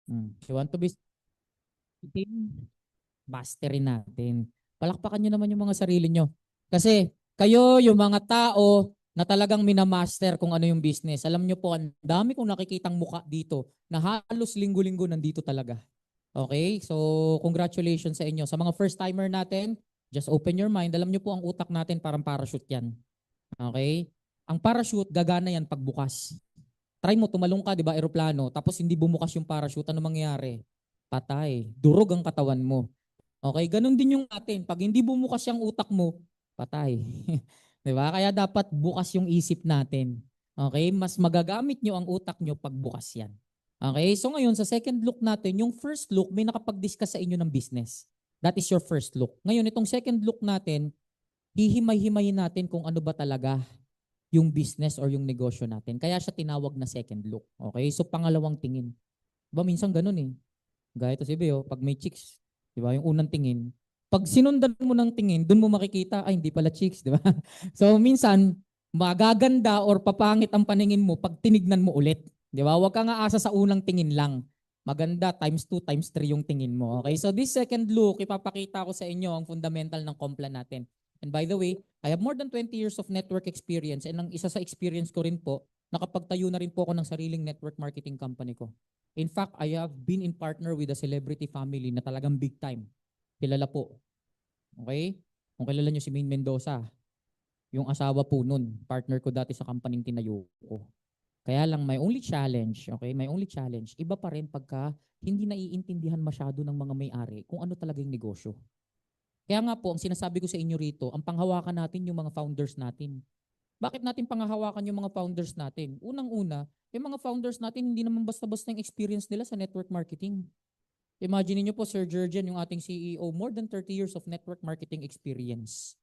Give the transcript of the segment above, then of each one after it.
You want to be masterin natin. Palakpakan nyo naman yung mga sarili nyo. Kasi kayo, yung mga tao na talagang minamaster kung ano yung business. Alam nyo po, ang dami kong nakikitang muka dito na halos linggo-linggo nandito talaga. Okay? So, congratulations sa inyo. Sa mga first-timer natin, just open your mind. Alam nyo po, ang utak natin parang parachute yan. Okay? Ang parachute, gagana yan pagbukas. Try mo, tumalong ka, di ba, aeroplano, tapos hindi bumukas yung parachute, ano mangyayari? Patay. Durog ang katawan mo. Okay, ganun din yung atin. Pag hindi bumukas yung utak mo, patay. 'Di ba? Kaya dapat bukas yung isip natin. Okay? Mas magagamit nyo ang utak nyo pag bukas yan. Okay? So ngayon, sa second look natin, yung first look, may nakapag-discuss sa inyo ng business. That is your first look. Ngayon, itong second look natin, hihimay-himayin natin kung ano ba talaga yung business or yung negosyo natin. Kaya siya tinawag na second look. Okay? So pangalawang tingin. Diba minsan ganun eh. Gaya to si Beo, pag may chicks, di ba, yung unang tingin, pag sinundan mo ng tingin, doon mo makikita, ay hindi pala chicks, di ba? So minsan, magaganda or papangit ang paningin mo pag tinignan mo ulit. Di ba? Huwag ka nga asa sa unang tingin lang. Maganda times 2 times 3 yung tingin mo. Okay? So this second look, ipapakita ko sa inyo ang fundamental ng Complan natin. And by the way, I have more than 20 years of network experience and ang isa sa experience ko rin po, nakapagtayo na rin po ako ng sariling network marketing company ko. In fact, I have been in partner with a celebrity family na talagang big time. Kilala po. Okay? Kung kilala nyo si Maine Mendoza, yung asawa po nun, partner ko dati sa company tinayo ko. Kaya lang, my only challenge, okay, my only challenge, iba pa rin pagka hindi naiintindihan masyado ng mga may-ari kung ano talaga yung negosyo. Kaya nga po, ang sinasabi ko sa inyo rito, ang panghawakan natin yung mga founders natin. Bakit natin panghahawakan yung mga founders natin? Unang-una, yung mga founders natin, hindi naman basta-basta yung experience nila sa network marketing. Imagine niyo po, Sir Jurgen, yung ating CEO, more than 30 years of network marketing experience.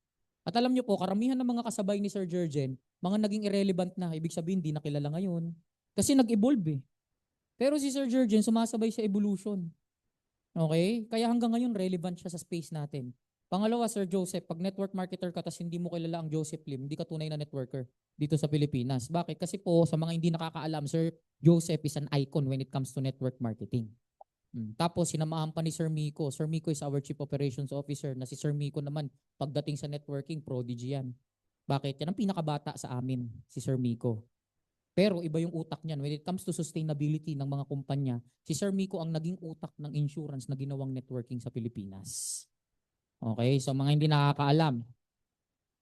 At alam niyo po, karamihan ng mga kasabay ni Sir Jurgen, mga naging irrelevant na, ibig sabihin, hindi nakilala ngayon. Kasi nag-evolve eh. Pero si Sir Jurgen, sumasabay sa evolution. Okay? Kaya hanggang ngayon, relevant siya sa space natin. Pangalawa, Sir Joseph, pag network marketer ka tapos hindi mo kilala ang Joseph Lim, hindi ka tunay na networker dito sa Pilipinas. Bakit? Kasi po, sa mga hindi nakakaalam, Sir Joseph is an icon when it comes to network marketing. Tapos, sinamahan pa ni Sir Miko. Sir Miko is our Chief Operations Officer na si Sir Miko naman, pagdating sa networking, prodigy yan. Bakit? Yan ang pinakabata sa amin, si Sir Miko. Pero iba yung utak niyan. When it comes to sustainability ng mga kumpanya, si Sir Miko ang naging utak ng insurance na ginawang networking sa Pilipinas. Okay, so mga hindi nakakaalam.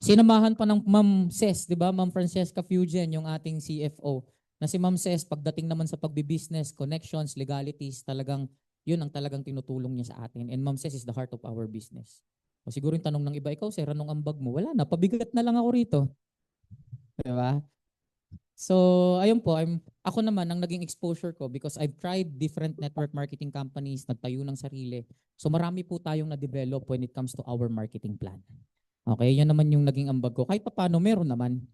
Sinamahan pa ng Ma'am Ces, di ba? Ma'am Francesca Fugen, yung ating CFO. Na si Ma'am Ces, pagdating naman sa pagbibusiness, connections, legalities, talagang yun ang talagang tinutulong niya sa atin. And Ma'am Ces is the heart of our business. O siguro yung tanong ng iba, ikaw sir, anong ambag mo? Wala na, pabigat na lang ako rito. Di ba? So, ayun po, ako naman, ang naging exposure ko because I've tried different network marketing companies, nagtayo ng sarili. So, marami po tayong na-develop when it comes to our marketing plan. Okay, yan naman yung naging ambag ko. Kahit paano, meron naman.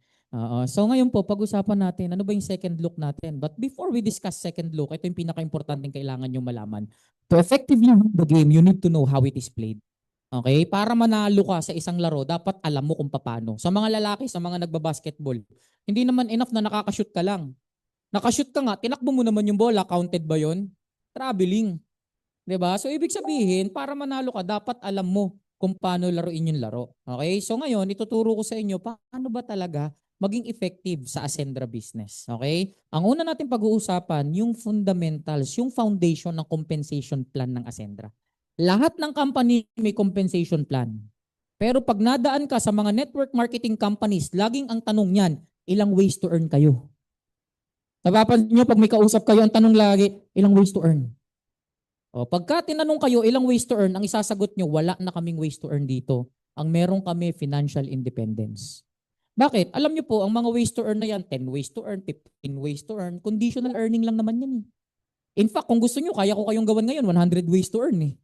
So, ngayon po, pag-usapan natin, ano ba yung second look natin? But before we discuss second look, ito yung pinaka-importanting kailangan nyo malaman. To effectively win the game, you need to know how it is played. Okay? Para manalo ka sa isang laro, dapat alam mo kung paano. Sa mga lalaki, sa mga nagbabasketball, hindi naman enough na nakakashoot ka lang. Nakashoot ka nga, tinakbo mo naman yung bola, counted ba yon? Traveling. 'Di ba? So ibig sabihin, para manalo ka, dapat alam mo kung paano laruin yung laro. Okay? So ngayon, ituturo ko sa inyo paano ba talaga maging effective sa Ascendra business. Okay? Ang una natin pag-uusapan, yung fundamentals, yung foundation ng compensation plan ng Ascendra. Lahat ng company may compensation plan. Pero pag nadaan ka sa mga network marketing companies, laging ang tanong niyan, ilang ways to earn kayo? Napapansin nyo, pag may kausap kayo, ang tanong lagi, ilang ways to earn? O, pagka tinanong kayo ilang ways to earn, ang isasagot nyo, wala na kaming ways to earn dito. Ang meron kami, financial independence. Bakit? Alam nyo po, ang mga ways to earn na yan, 10 ways to earn, 15 ways to earn, conditional earning lang naman yan eh. In fact, kung gusto nyo, kaya ko kayong gawan ngayon, 100 ways to earn eh.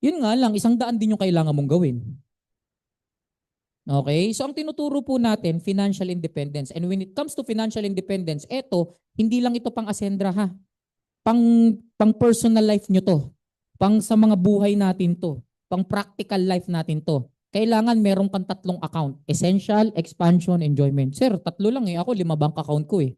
Yun nga lang, 100 din yung kailangan mong gawin. Okay? So ang tinuturo po natin, financial independence. And when it comes to financial independence, eto, hindi lang ito pang Ascendra ha. Pang personal life nyo to. Pang sa mga buhay natin to. Pang practical life natin to. Kailangan meron kang tatlong account. Essential, expansion, enjoyment. Sir, tatlo lang eh. Ako 5 bank account ko eh.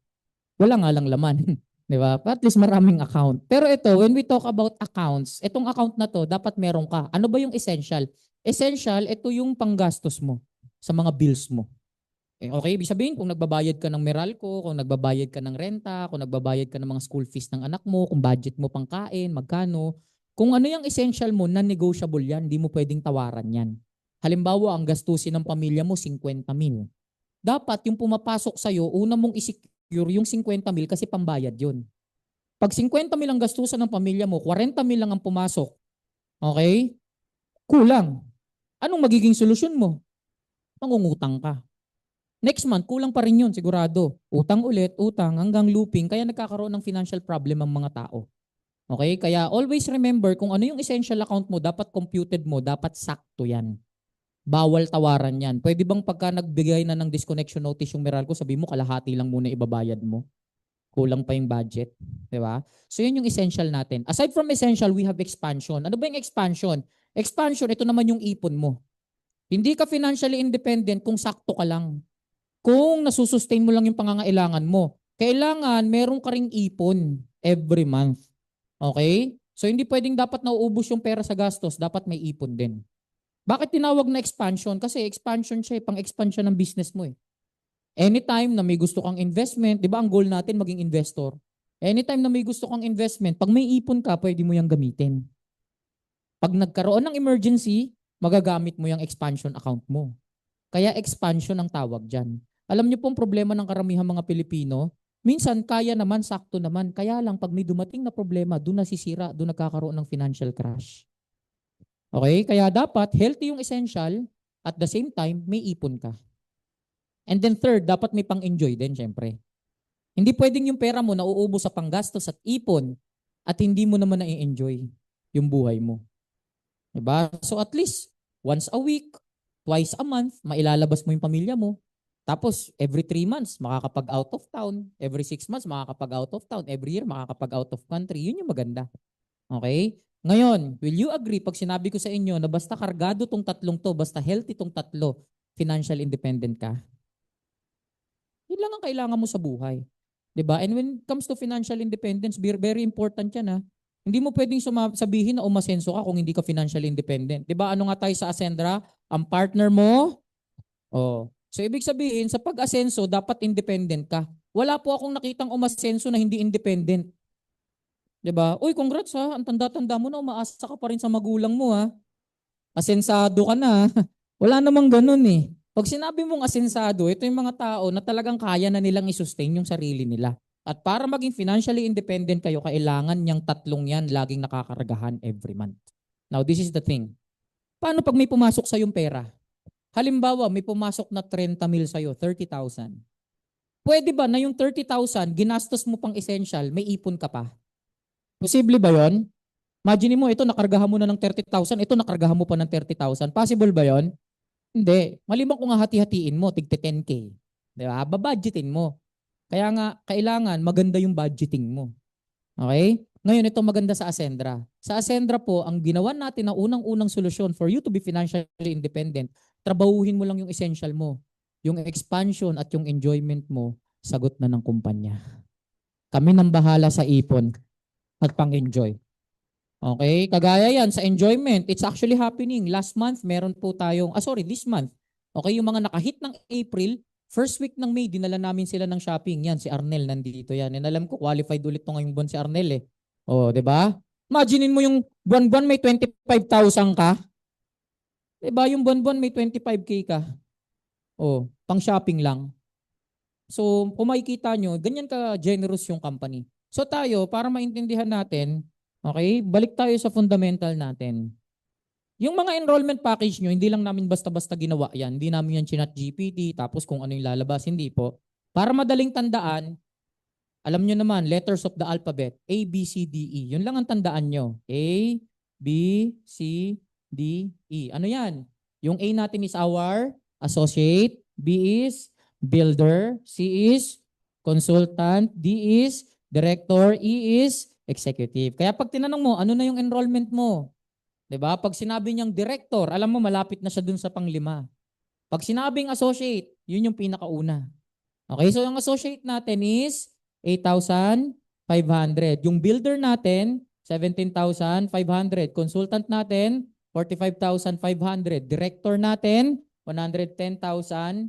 Wala nga lang laman. Di ba? At least maraming account. Pero ito, when we talk about accounts, itong account na to, dapat meron ka. Ano ba yung essential? Essential, ito yung panggastos mo sa mga bills mo. Okay, ibig sabihin kung nagbabayad ka ng Meralco, kung nagbabayad ka ng renta, kung nagbabayad ka ng mga school fees ng anak mo, kung budget mo pang kain, magkano, kung ano yung essential mo, non-negotiable yan, hindi mo pwedeng tawaran yan. Halimbawa, ang gastusin ng pamilya mo, 50,000. Dapat yung pumapasok sa'yo, una mong isecure yung 50,000 kasi pambayad yun. Pag 50,000 ang gastusan ng pamilya mo, 40,000 lang ang pumasok, okay? Kulang. Anong magiging solusyon mo? Mangungutang ka. Next month, kulang pa rin yun, sigurado. Utang ulit, utang, hanggang looping, kaya nagkakaroon ng financial problem ang mga tao. Okay? Kaya always remember kung ano yung essential account mo, dapat computed mo, dapat sakto yan. Bawal tawaran yan. Pwede bang pagka nagbigay na ng disconnection notice yung Meralco, sabi mo kalahati lang muna ibabayad mo? Kulang pa yung budget. Di ba? So yun yung essential natin. Aside from essential, we have expansion. Ano ba yung expansion? Expansion, ito naman yung ipon mo. Hindi ka financially independent kung sakto ka lang. Kung nasusustain mo lang yung pangangailangan mo, kailangan meron ka ring ipon every month. Okay? So hindi pwedeng dapat nauubos yung pera sa gastos, dapat may ipon din. Bakit tinawag na expansion? Kasi expansion siya, pang-expansion ng business mo eh. Anytime na may gusto kang investment, di ba ang goal natin maging investor? Anytime na may gusto kang investment, pag may ipon ka, pwede mo yung gamitin. Pag nagkaroon ng emergency, magagamit mo yung expansion account mo. Kaya expansion ang tawag dyan. Alam niyo pong problema ng karamihan mga Pilipino, minsan kaya naman, sakto naman. Kaya lang pag may dumating na problema, doon nasisira, doon nagkakaroon ng financial crash. Okay? Kaya dapat healthy yung essential, at the same time, may ipon ka. And then third, dapat may pang-enjoy din, syempre. Hindi pwedeng yung pera mo nauubos sa panggastos at ipon at hindi mo naman na-enjoy yung buhay mo. Diba? So at least, once a week, twice a month, mailalabas mo yung pamilya mo. Tapos, every 3 months, makakapag out of town. Every 6 months, makakapag out of town. Every year, makakapag out of country. Yun yung maganda. Okay? Ngayon, will you agree pag sinabi ko sa inyo na basta kargado tong tatlong to, basta healthy tong tatlo, financial independent ka? Yun lang ang kailangan mo sa buhay. 'Di ba? And when it comes to financial independence, very important 'yan ha. Hindi mo pwedeng sabihin na umasenso ka kung hindi ka financially independent. 'Di ba? Ano nga tayo sa Ascendra? Ang partner mo, oh. So ibig sabihin sa pag-asenso dapat independent ka. Wala po akong nakitang umasenso na hindi independent. 'Di ba? Uy, congrats ha. Ang tanda-tanda mo na umaasa ka pa rin sa magulang mo ha. Asensado ka na. Wala namang ganun eh. Pag sinabi mong asensado, ito yung mga tao na talagang kaya na nilang i-sustain yung sarili nila. At para maging financially independent kayo, kailangan niyang tatlong yan laging nakakaragahan every month. Now, this is the thing. Paano pag may pumasok sa yung pera? Halimbawa, may pumasok na 30,000 sa'yo, 30,000. Pwede ba na yung 30,000, ginastos mo pang essential, may ipon ka pa? Posible ba yon? Imagine mo, ito nakargahan mo na ng 30,000, ito nakargahan mo pa ng 30,000. Possible ba yon? Hindi. Maliban kung nga hati-hatiin mo, tigte 10K. Di ba? Babudgetin mo. Kaya nga, kailangan maganda yung budgeting mo. Okay? Ngayon, ito maganda sa Ascendra. Sa Ascendra po, ang ginawa natin na unang-unang solusyon for you to be financially independent, trabahuhin mo lang yung essential mo. Yung expansion at yung enjoyment mo, sagot na ng kumpanya. Kami nang bahala sa ipon at pang-enjoy. Okay, kagaya yan sa enjoyment, it's actually happening. Last month, meron po tayong, this month. Okay, yung mga nakahit ng April, first week ng May, dinala namin sila ng shopping. Yan, si Arnel nandito yan. And alam ko, qualified ulit to ngayong buwan si Arnel eh. Oh, di ba? Imaginein mo yung buwan-buwan may 25,000 ka. Di ba? Yung buwan-buwan may 25K ka. Oh, pang shopping lang. So, kung makikita nyo, ganyan ka generous yung company. So tayo, para maintindihan natin, okay, balik tayo sa fundamental natin. Yung mga enrollment package nyo, hindi lang namin basta-basta ginawa yan. Hindi namin yan chinat GPT, tapos kung ano yung lalabas, hindi po. Para madaling tandaan, alam nyo naman, letters of the alphabet, A, B, C, D, E. Yun lang ang tandaan nyo. A, B, C, D, E. Ano yan? Yung A natin is our associate, B is builder, C is consultant, D is director, E is executive. Kaya pag tinanong mo, ano na yung enrollment mo? 'Di ba? Pag sinabi niyang director, alam mo malapit na siya dun sa panglima. Pag sinabing associate, yun yung pinakauna. Okay, so yung associate natin is 8,000, 500. Yung builder natin, 17,500. Consultant natin, 45,500. Director natin, 110,500.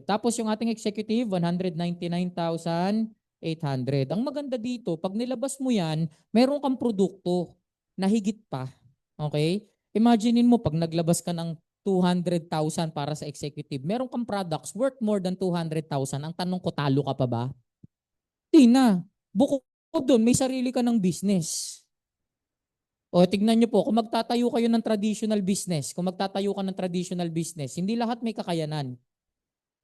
Tapos yung ating executive, 199,800. Ang maganda dito, pag nilabas mo yan, meron kang produkto na higit pa. Okay? Imaginein mo, pag naglabas ka ng 200,000 para sa executive, meron kang products worth more than 200,000. Ang tanong ko, talo ka pa ba? Di na. Bukod doon, may sarili ka ng business. O tignan nyo po, kung magtatayo kayo ng traditional business, kung magtatayo ka ng traditional business, hindi lahat may kakayanan.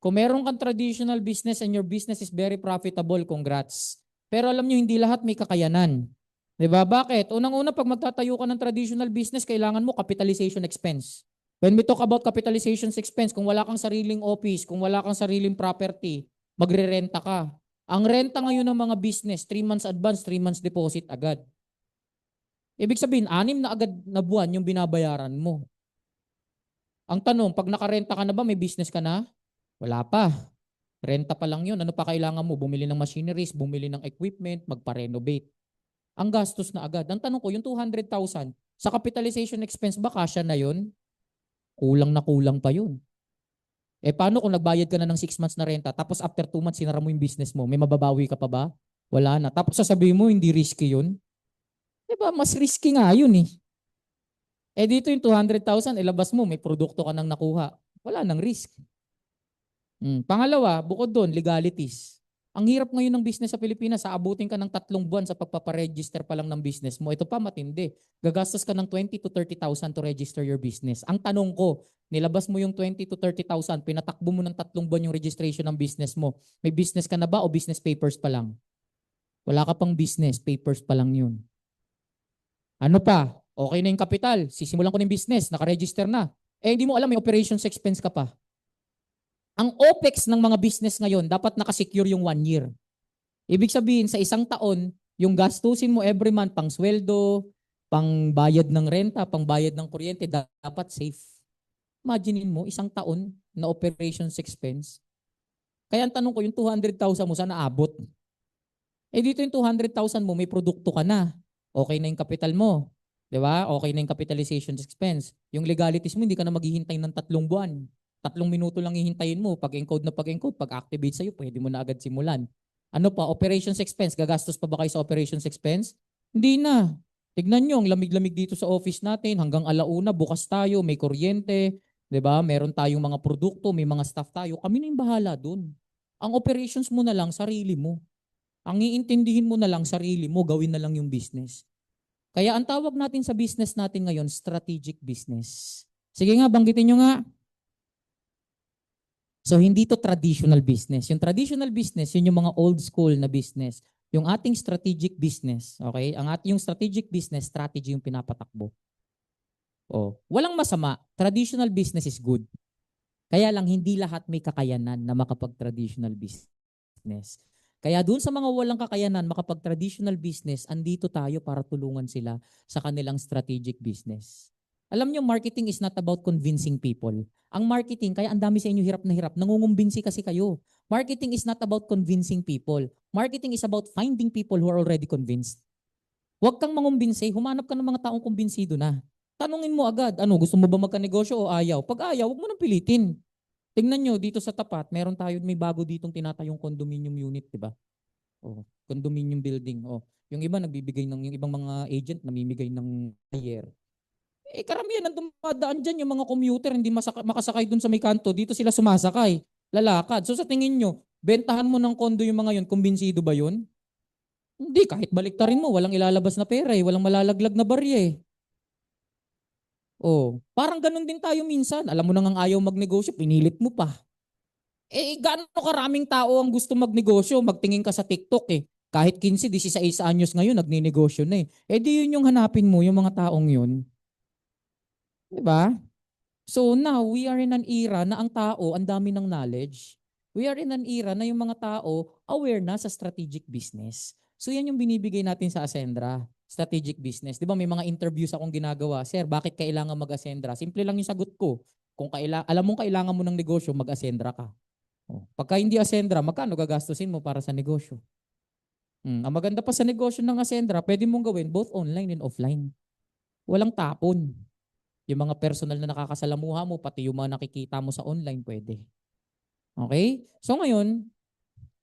Kung meron kang traditional business and your business is very profitable, congrats. Pero alam nyo, hindi lahat may kakayanan. Diba? Bakit? Unang-una, pag magtatayo ka ng traditional business, kailangan mo capitalization expense. When we talk about capitalization expense, kung wala kang sariling office, kung wala kang sariling property, magre-renta ka. Ang renta ngayon ng mga business, 3 months advance, 3 months deposit agad. Ibig sabihin, 6 na agad na buwan yung binabayaran mo. Ang tanong, pag nakarenta ka na ba, may business ka na? Wala pa. Renta pa lang yun. Ano pa kailangan mo? Bumili ng machineries, bumili ng equipment, magpa-renovate. Ang gastos na agad. Ang tanong ko, yung 200,000, sa capitalization expense ba, kasya na yun? Kulang pa yun. Paano kung nagbayad ka na ng 6 months na renta, tapos after 2 months, sinara mo yung business mo, may mababawi ka pa ba? Wala na. Tapos sasabihin mo, hindi risky yun? Diba? Mas risky nga yun eh. Dito yung 200,000, ilabas mo, may produkto ka nang nakuha. Wala nang risk. Pangalawa, bukod doon, legalities. Ang hirap ngayon ng business sa Pilipinas, aabutin ka ng 3 buwan sa pagpaparegister pa lang ng business mo. Ito pa matindi. Gagastos ka ng 20 to 30,000 to register your business. Ang tanong ko, nilabas mo yung 20 to 30,000, pinatakbo mo ng 3 buwan yung registration ng business mo. May business ka na ba o business papers pa lang? Wala ka pang business, papers pa lang yun. Ano pa? Okay na yung kapital. Sisimulan ko ng business, nakaregister na. Hindi mo alam, may operations expense ka pa. Ang OPEX ng mga business ngayon, dapat nakasecure yung 1 year. Ibig sabihin, sa isang taon, yung gastusin mo every month, pang sweldo, pang bayad ng renta, pang bayad ng kuryente, dapat safe. Imaginein mo, isang taon na operations expense. Kaya ang tanong ko, yung 200,000 mo, saan naabot? Dito yung 200,000 mo, may produkto ka na. Okay na yung capital mo. Di ba? Okay na yung capitalization expense. Yung legalities mo, hindi ka na maghihintay ng 3 buwan. 3 minuto lang hihintayin mo. Pag-encode na pag-encode, pag-activate sa'yo, pwede mo na agad simulan. Ano pa? Operations expense. Gagastos pa ba kayo sa operations expense? Hindi na. Tignan nyo, ang lamig-lamig dito sa office natin. Hanggang alauna, bukas tayo, may kuryente. Di ba? Meron tayong mga produkto, may mga staff tayo. Kami na yung bahala dun. Ang operations mo na lang, sarili mo. Ang iintindihin mo na lang, sarili mo, gawin na lang yung business. Kaya ang tawag natin sa business natin ngayon, strategic business. Sige nga, banggitin nyo nga. So hindi to traditional business. Yung traditional business, yun yung mga old school na business. Yung ating strategic business, okay? Yung strategic business, strategy yung pinapatakbo. Walang masama. Traditional business is good. Kaya lang hindi lahat may kakayanan na makapag-traditional business. Kaya doon sa mga walang kakayanan makapag-traditional business, andito tayo para tulungan sila sa kanilang strategic business. Alam nyo, marketing is not about convincing people. Ang marketing, kaya ang dami sa inyo hirap na hirap, nangungumbinsi kasi kayo. Marketing is not about convincing people. Marketing is about finding people who are already convinced. Huwag kang mangumbinsi, humanap ka ng mga taong kumbinsido na. Tanungin mo agad, gusto mo ba magkanegosyo o ayaw? Pag ayaw, huwag mo nang pilitin. Tingnan nyo, dito sa tapat, may bago ditong tinatayong condominium unit, di ba? Condominium building. Yung iba nagbibigay yung ibang mga agent namimigay ng buyer. Karamihan ng dumadaan dyan, yung mga commuter, hindi makasakay dun sa may kanto, dito sila sumasakay, lalakad. So sa tingin nyo, bentahan mo ng kondo yung mga yun, kumbinsido ba yun? Hindi, kahit baliktarin mo, walang ilalabas na pera walang malalaglag na barya parang ganun din tayo minsan. Alam mo nang ayaw magnegosyo, pinilit mo pa. Gaano karaming tao ang gusto magnegosyo? Magtingin ka sa TikTok Kahit 15, 16 anyos ngayon, nagninegosyo na di yun yung hanapin mo, yung mga taong yun. Diba? So now, we are in an era na ang tao, ang dami ng knowledge. We are in an era na yung mga tao aware na sa strategic business. So yan yung binibigay natin sa Ascendra, strategic business. Di ba may mga interviews akong ginagawa, Sir, bakit kailangan mag-Ascendra? Simple lang yung sagot ko. Kung alam mong kailangan mo ng negosyo, mag-Ascendra ka. Pagka hindi Ascendra, magkano gagastusin mo para sa negosyo? Ang maganda pa sa negosyo ng Ascendra, pwede mong gawin both online and offline. Walang tapon. Yung mga personal na nakakasalamuha mo, pati yung mga nakikita mo sa online, pwede. Okay? So ngayon,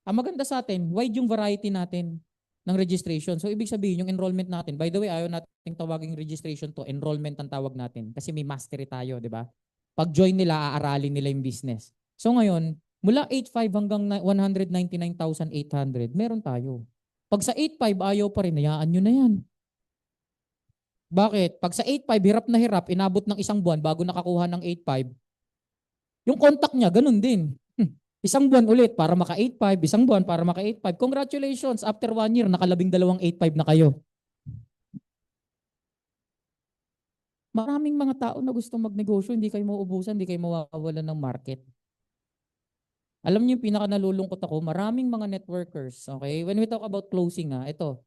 ang maganda sa atin, wide yung variety natin ng registration. So ibig sabihin, yung enrollment natin, by the way, ayaw nating tawaging registration to, enrollment ang tawag natin. Kasi may mastery tayo, di ba? Pag join nila, aaralin nila yung business. So ngayon, mula 8.5 hanggang 199,800, meron tayo. Pag sa 8.5 ayaw pa rin, hayaan nyo na yan. Bakit? Pag sa 8.5, hirap na hirap, inabot ng isang buwan bago nakakuha ng 8.5, yung contact niya, ganun din. Isang buwan ulit para maka 8.5, isang buwan para maka 8.5. Congratulations, after 1 year, nakalabing dalawang 8.5 na kayo. Maraming mga tao na gustong magnegosyo, hindi kayo mauubusan, hindi kayo mawawalan ng market. Alam niyo yung pinaka nalulungkot ako, maraming mga networkers, okay? When we talk about closing, ito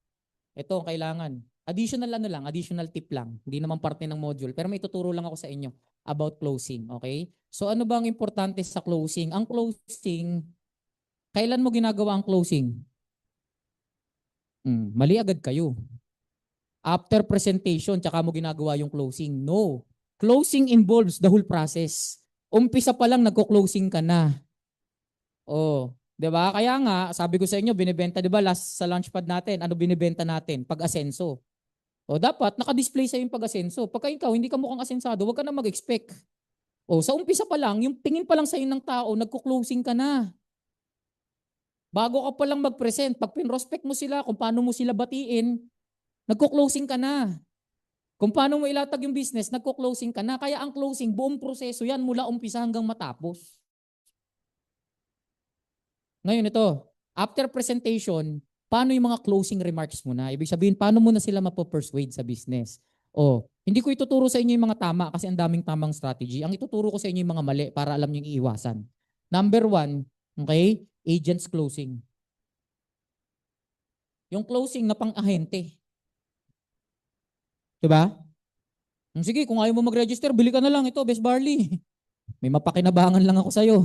ang kailangan. Additional tip lang. Hindi naman parte ng module, pero may tuturo lang ako sa inyo about closing, okay? So ano ba ang importante sa closing? Ang closing, kailan mo ginagawa ang closing? Mali agad kayo. After presentation, tsaka mo ginagawa yung closing. No. Closing involves the whole process. Umpisa pa lang, nagko-closing ka na. Oh, 'di ba? Kaya nga, sabi ko sa inyo, binebenta, 'di ba, last sa launchpad natin, ano binebenta natin? Pag-asenso. O dapat naka-display sa yung pag-asenso. Pagka ikaw hindi ka mukhang asensado, huwag ka na mag-expect. O sa umpisa pa lang, yung tingin pa lang sa ng tao, nagko-closing ka na. Bago ka pa lang mag-present, pag pinrospect mo sila, kung paano mo sila batiin, nagko-closing ka na. Kung paano mo ilatag yung business, nagko-closing ka na. Kaya ang closing, buong proseso yan mula umpisa hanggang matapos. Ngayon ito, after presentation, paano yung mga closing remarks mo na? Ibig sabihin, paano mo na sila mapopersuade sa business? O, hindi ko ituturo sa inyo yung mga tama kasi ang daming tamang strategy. Ang ituturo ko sa inyo yung mga mali para alam nyo yung iiwasan. Number 1, okay, agents closing. Yung closing na pang-ahente. Diba? Sige, kung ayaw mo mag-register, bili ka na lang ito, Best Barley. May mapakinabangan lang ako sa'yo.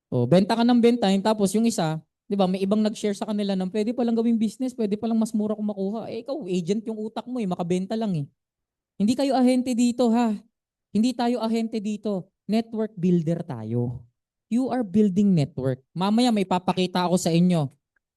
O, benta ka ng benta, tapos yung isa, 'di ba, may ibang nag-share sa kanila ng pwede pa lang gawing business, pwede pa lang mas mura kung makuha. Eh ikaw, agent yung utak mo, makabenta lang eh. Hindi kayo ahente dito ha. Hindi tayo ahente dito. Network builder tayo. You are building network. Mamaya may papakita ako sa inyo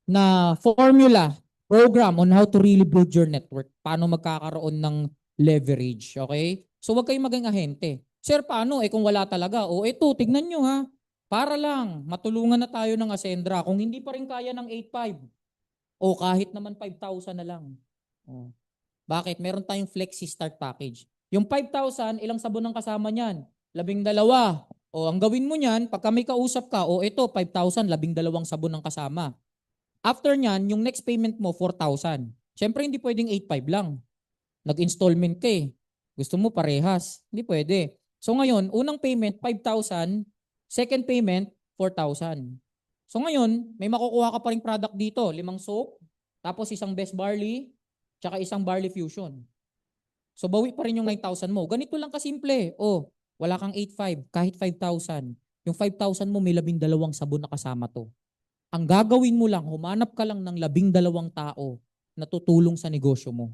na formula, program on how to really build your network. Paano magkakaroon ng leverage, okay? So wag kayong maging ahente. Sir, paano? Kung wala talaga. O eto, tignan nyo ha. Para lang, matulungan na tayo ng Ascendra. Kung hindi pa rin kaya ng 8.5, o kahit naman 5,000 na lang. O. Bakit? Meron tayong flexi start package. Yung 5,000, ilang sabon ang kasama niyan? 12. O ang gawin mo niyan, pagka may kausap ka, o ito, 5,000, 12 sabon ang kasama. After niyan, yung next payment mo, 4,000. Siyempre, hindi pwedeng 8.5 lang. Nag-installment ka eh. Gusto mo parehas. Hindi pwede. So ngayon, unang payment, 5,000. Second payment, 4,000. So ngayon, may makukuha ka pa ring product dito. 5 soap, tapos isang Best Barley, tsaka isang Barley Fusion. So bawi pa rin yung 9,000 mo. Ganito lang kasimple. Oh, wala kang 8.5, kahit 5,000. Yung 5,000 mo, may 12 sabon na kasama to. Ang gagawin mo lang, humanap ka lang ng 12 tao na tutulong sa negosyo mo.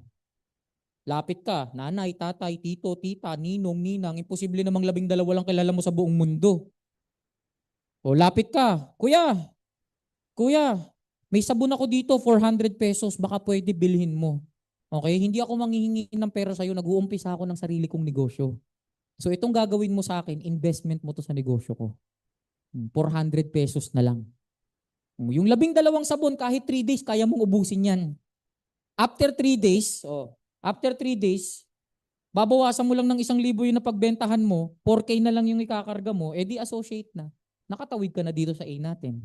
Lapit ka, nanay, tatay, tito, tita, ninong, ninang, imposible namang 12 lang kilala mo sa buong mundo. O lapit ka, kuya, may sabon ako dito, 400 pesos, baka pwede bilhin mo. Okay, hindi ako manghihingi ng pera sa'yo, nag-uumpisa ako ng sarili kong negosyo. So itong gagawin mo sa akin, investment mo to sa negosyo ko. 400 pesos na lang. Yung 12 sabon, kahit 3 days, kaya mong ubusin yan. After 3 days, babawasan mo lang ng 1,000 yung napagbentahan mo, 4K na lang yung ikakarga mo, edi associate na. Nakatawid ka na dito sa A natin.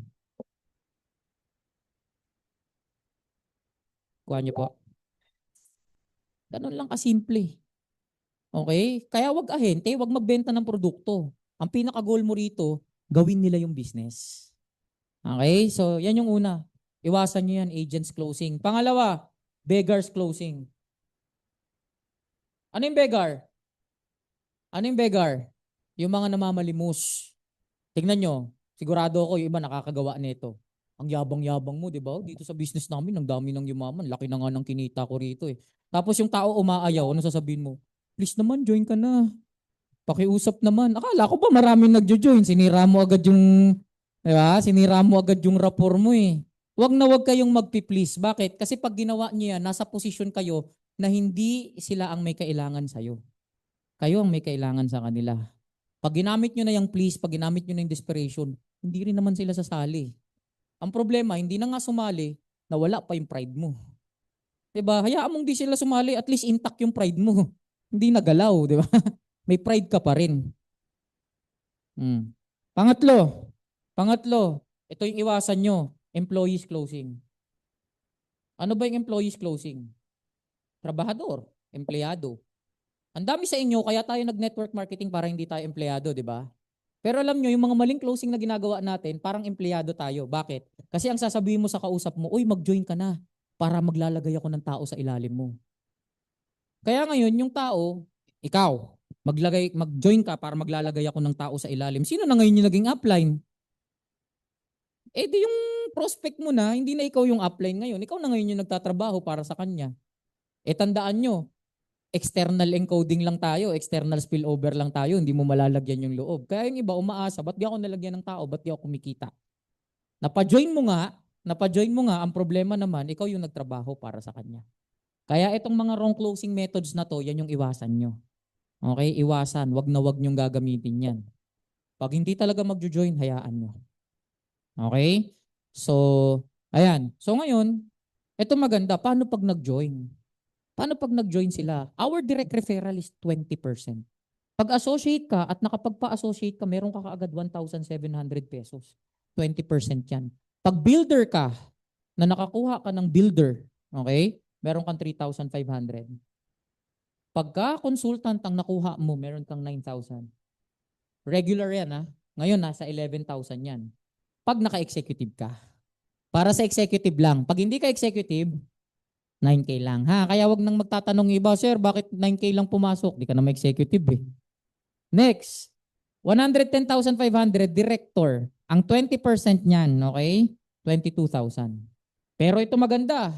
Kuha niyo po. Ganun lang kasimple. Okay? Kaya wag ahente, wag magbenta ng produkto. Ang pinaka-goal mo rito, gawin nila yung business. Okay? So, yan yung una. Iwasan nyo yan, agents closing. Pangalawa, beggars closing. Ano yung beggar? Ano yung beggar? Yung mga namamalimos. Tingnan nyo, sigurado ako yung iba nakakagawa nito. Ang yabang-yabang mo, di ba? Dito sa business namin, ang dami ng yumaman. Laki na nga ng kinita ko rito eh. Tapos yung tao umaayaw, ano sasabihin mo? Please naman, join ka na. Pakiusap naman. Akala ko ba maraming nagjo-join? Sinira mo agad yung, di ba? Sinira mo agad yung rapport mo eh. Wag kayong magpi-please. Bakit? Kasi pag ginawa niyo yan, nasa posisyon kayo na hindi sila ang may kailangan sa'yo. Kayo ang may kailangan sa kanila. Pag ginamit nyo na yung please, pag ginamit nyo na yung desperation, hindi rin naman sila sasali. Ang problema, hindi na nga sumali, nawala pa yung pride mo. 'Di ba? Hayaan mong di sila sumali, at least intact yung pride mo. Hindi nagalaw, 'di ba? May pride ka pa rin. Hmm. Pangatlo, ito yung iwasan nyo, employees closing. Ano ba yung employees closing? Trabahador, empleyado. Ang dami sa inyo, kaya tayo nag-network marketing para hindi tayo empleyado, 'di ba? Pero alam nyo, yung mga maling closing na ginagawa natin, parang empleyado tayo. Bakit? Kasi ang sasabihin mo sa kausap mo, uy, mag-join ka na para maglalagay ako ng tao sa ilalim mo. Kaya ngayon, yung tao, ikaw, mag-join ka para maglalagay ako ng tao sa ilalim. Sino na ngayon yung naging upline? Eh di yung prospect mo na, hindi na ikaw yung upline ngayon. Ikaw na ngayon yung nagtatrabaho para sa kanya. Eh tandaan nyo, external encoding lang tayo, external spillover lang tayo, hindi mo malalagyan yung loob. Kaya yung iba umaasa, ba't di ako nalagyan ng tao, ba't di ako kumikita? Napajoin mo nga, ang problema naman, ikaw yung nagtrabaho para sa kanya. Kaya itong mga wrong closing methods na to, yan yung iwasan nyo. Okay, iwasan, wag nyong gagamitin yan. Pag hindi talaga magjo-join, hayaan nyo. Okay? So, ayan. So ngayon, ito maganda, paano pag nag-join? Paano pag nag-join sila? Our direct referral is 20%. Pag associate ka at nakapagpa-associate ka, meron ka kaagad 1,700 pesos. 20% yan. Pag builder ka, na nakakuha ka ng builder, okay? Meron kang 3,500. Pagka consultant ang nakuha mo, meron kang 9,000. Regular yan ha. Ngayon, nasa 11,000 yan. Pag naka-executive ka. Para sa executive lang. Pag hindi ka executive, 9K lang. Ha? Kaya wag nang magtatanong iba, sir, bakit 9K lang pumasok? Di ka na executive eh. Next, 110,500 director. Ang 20% niyan, okay? 22,000. Pero ito maganda.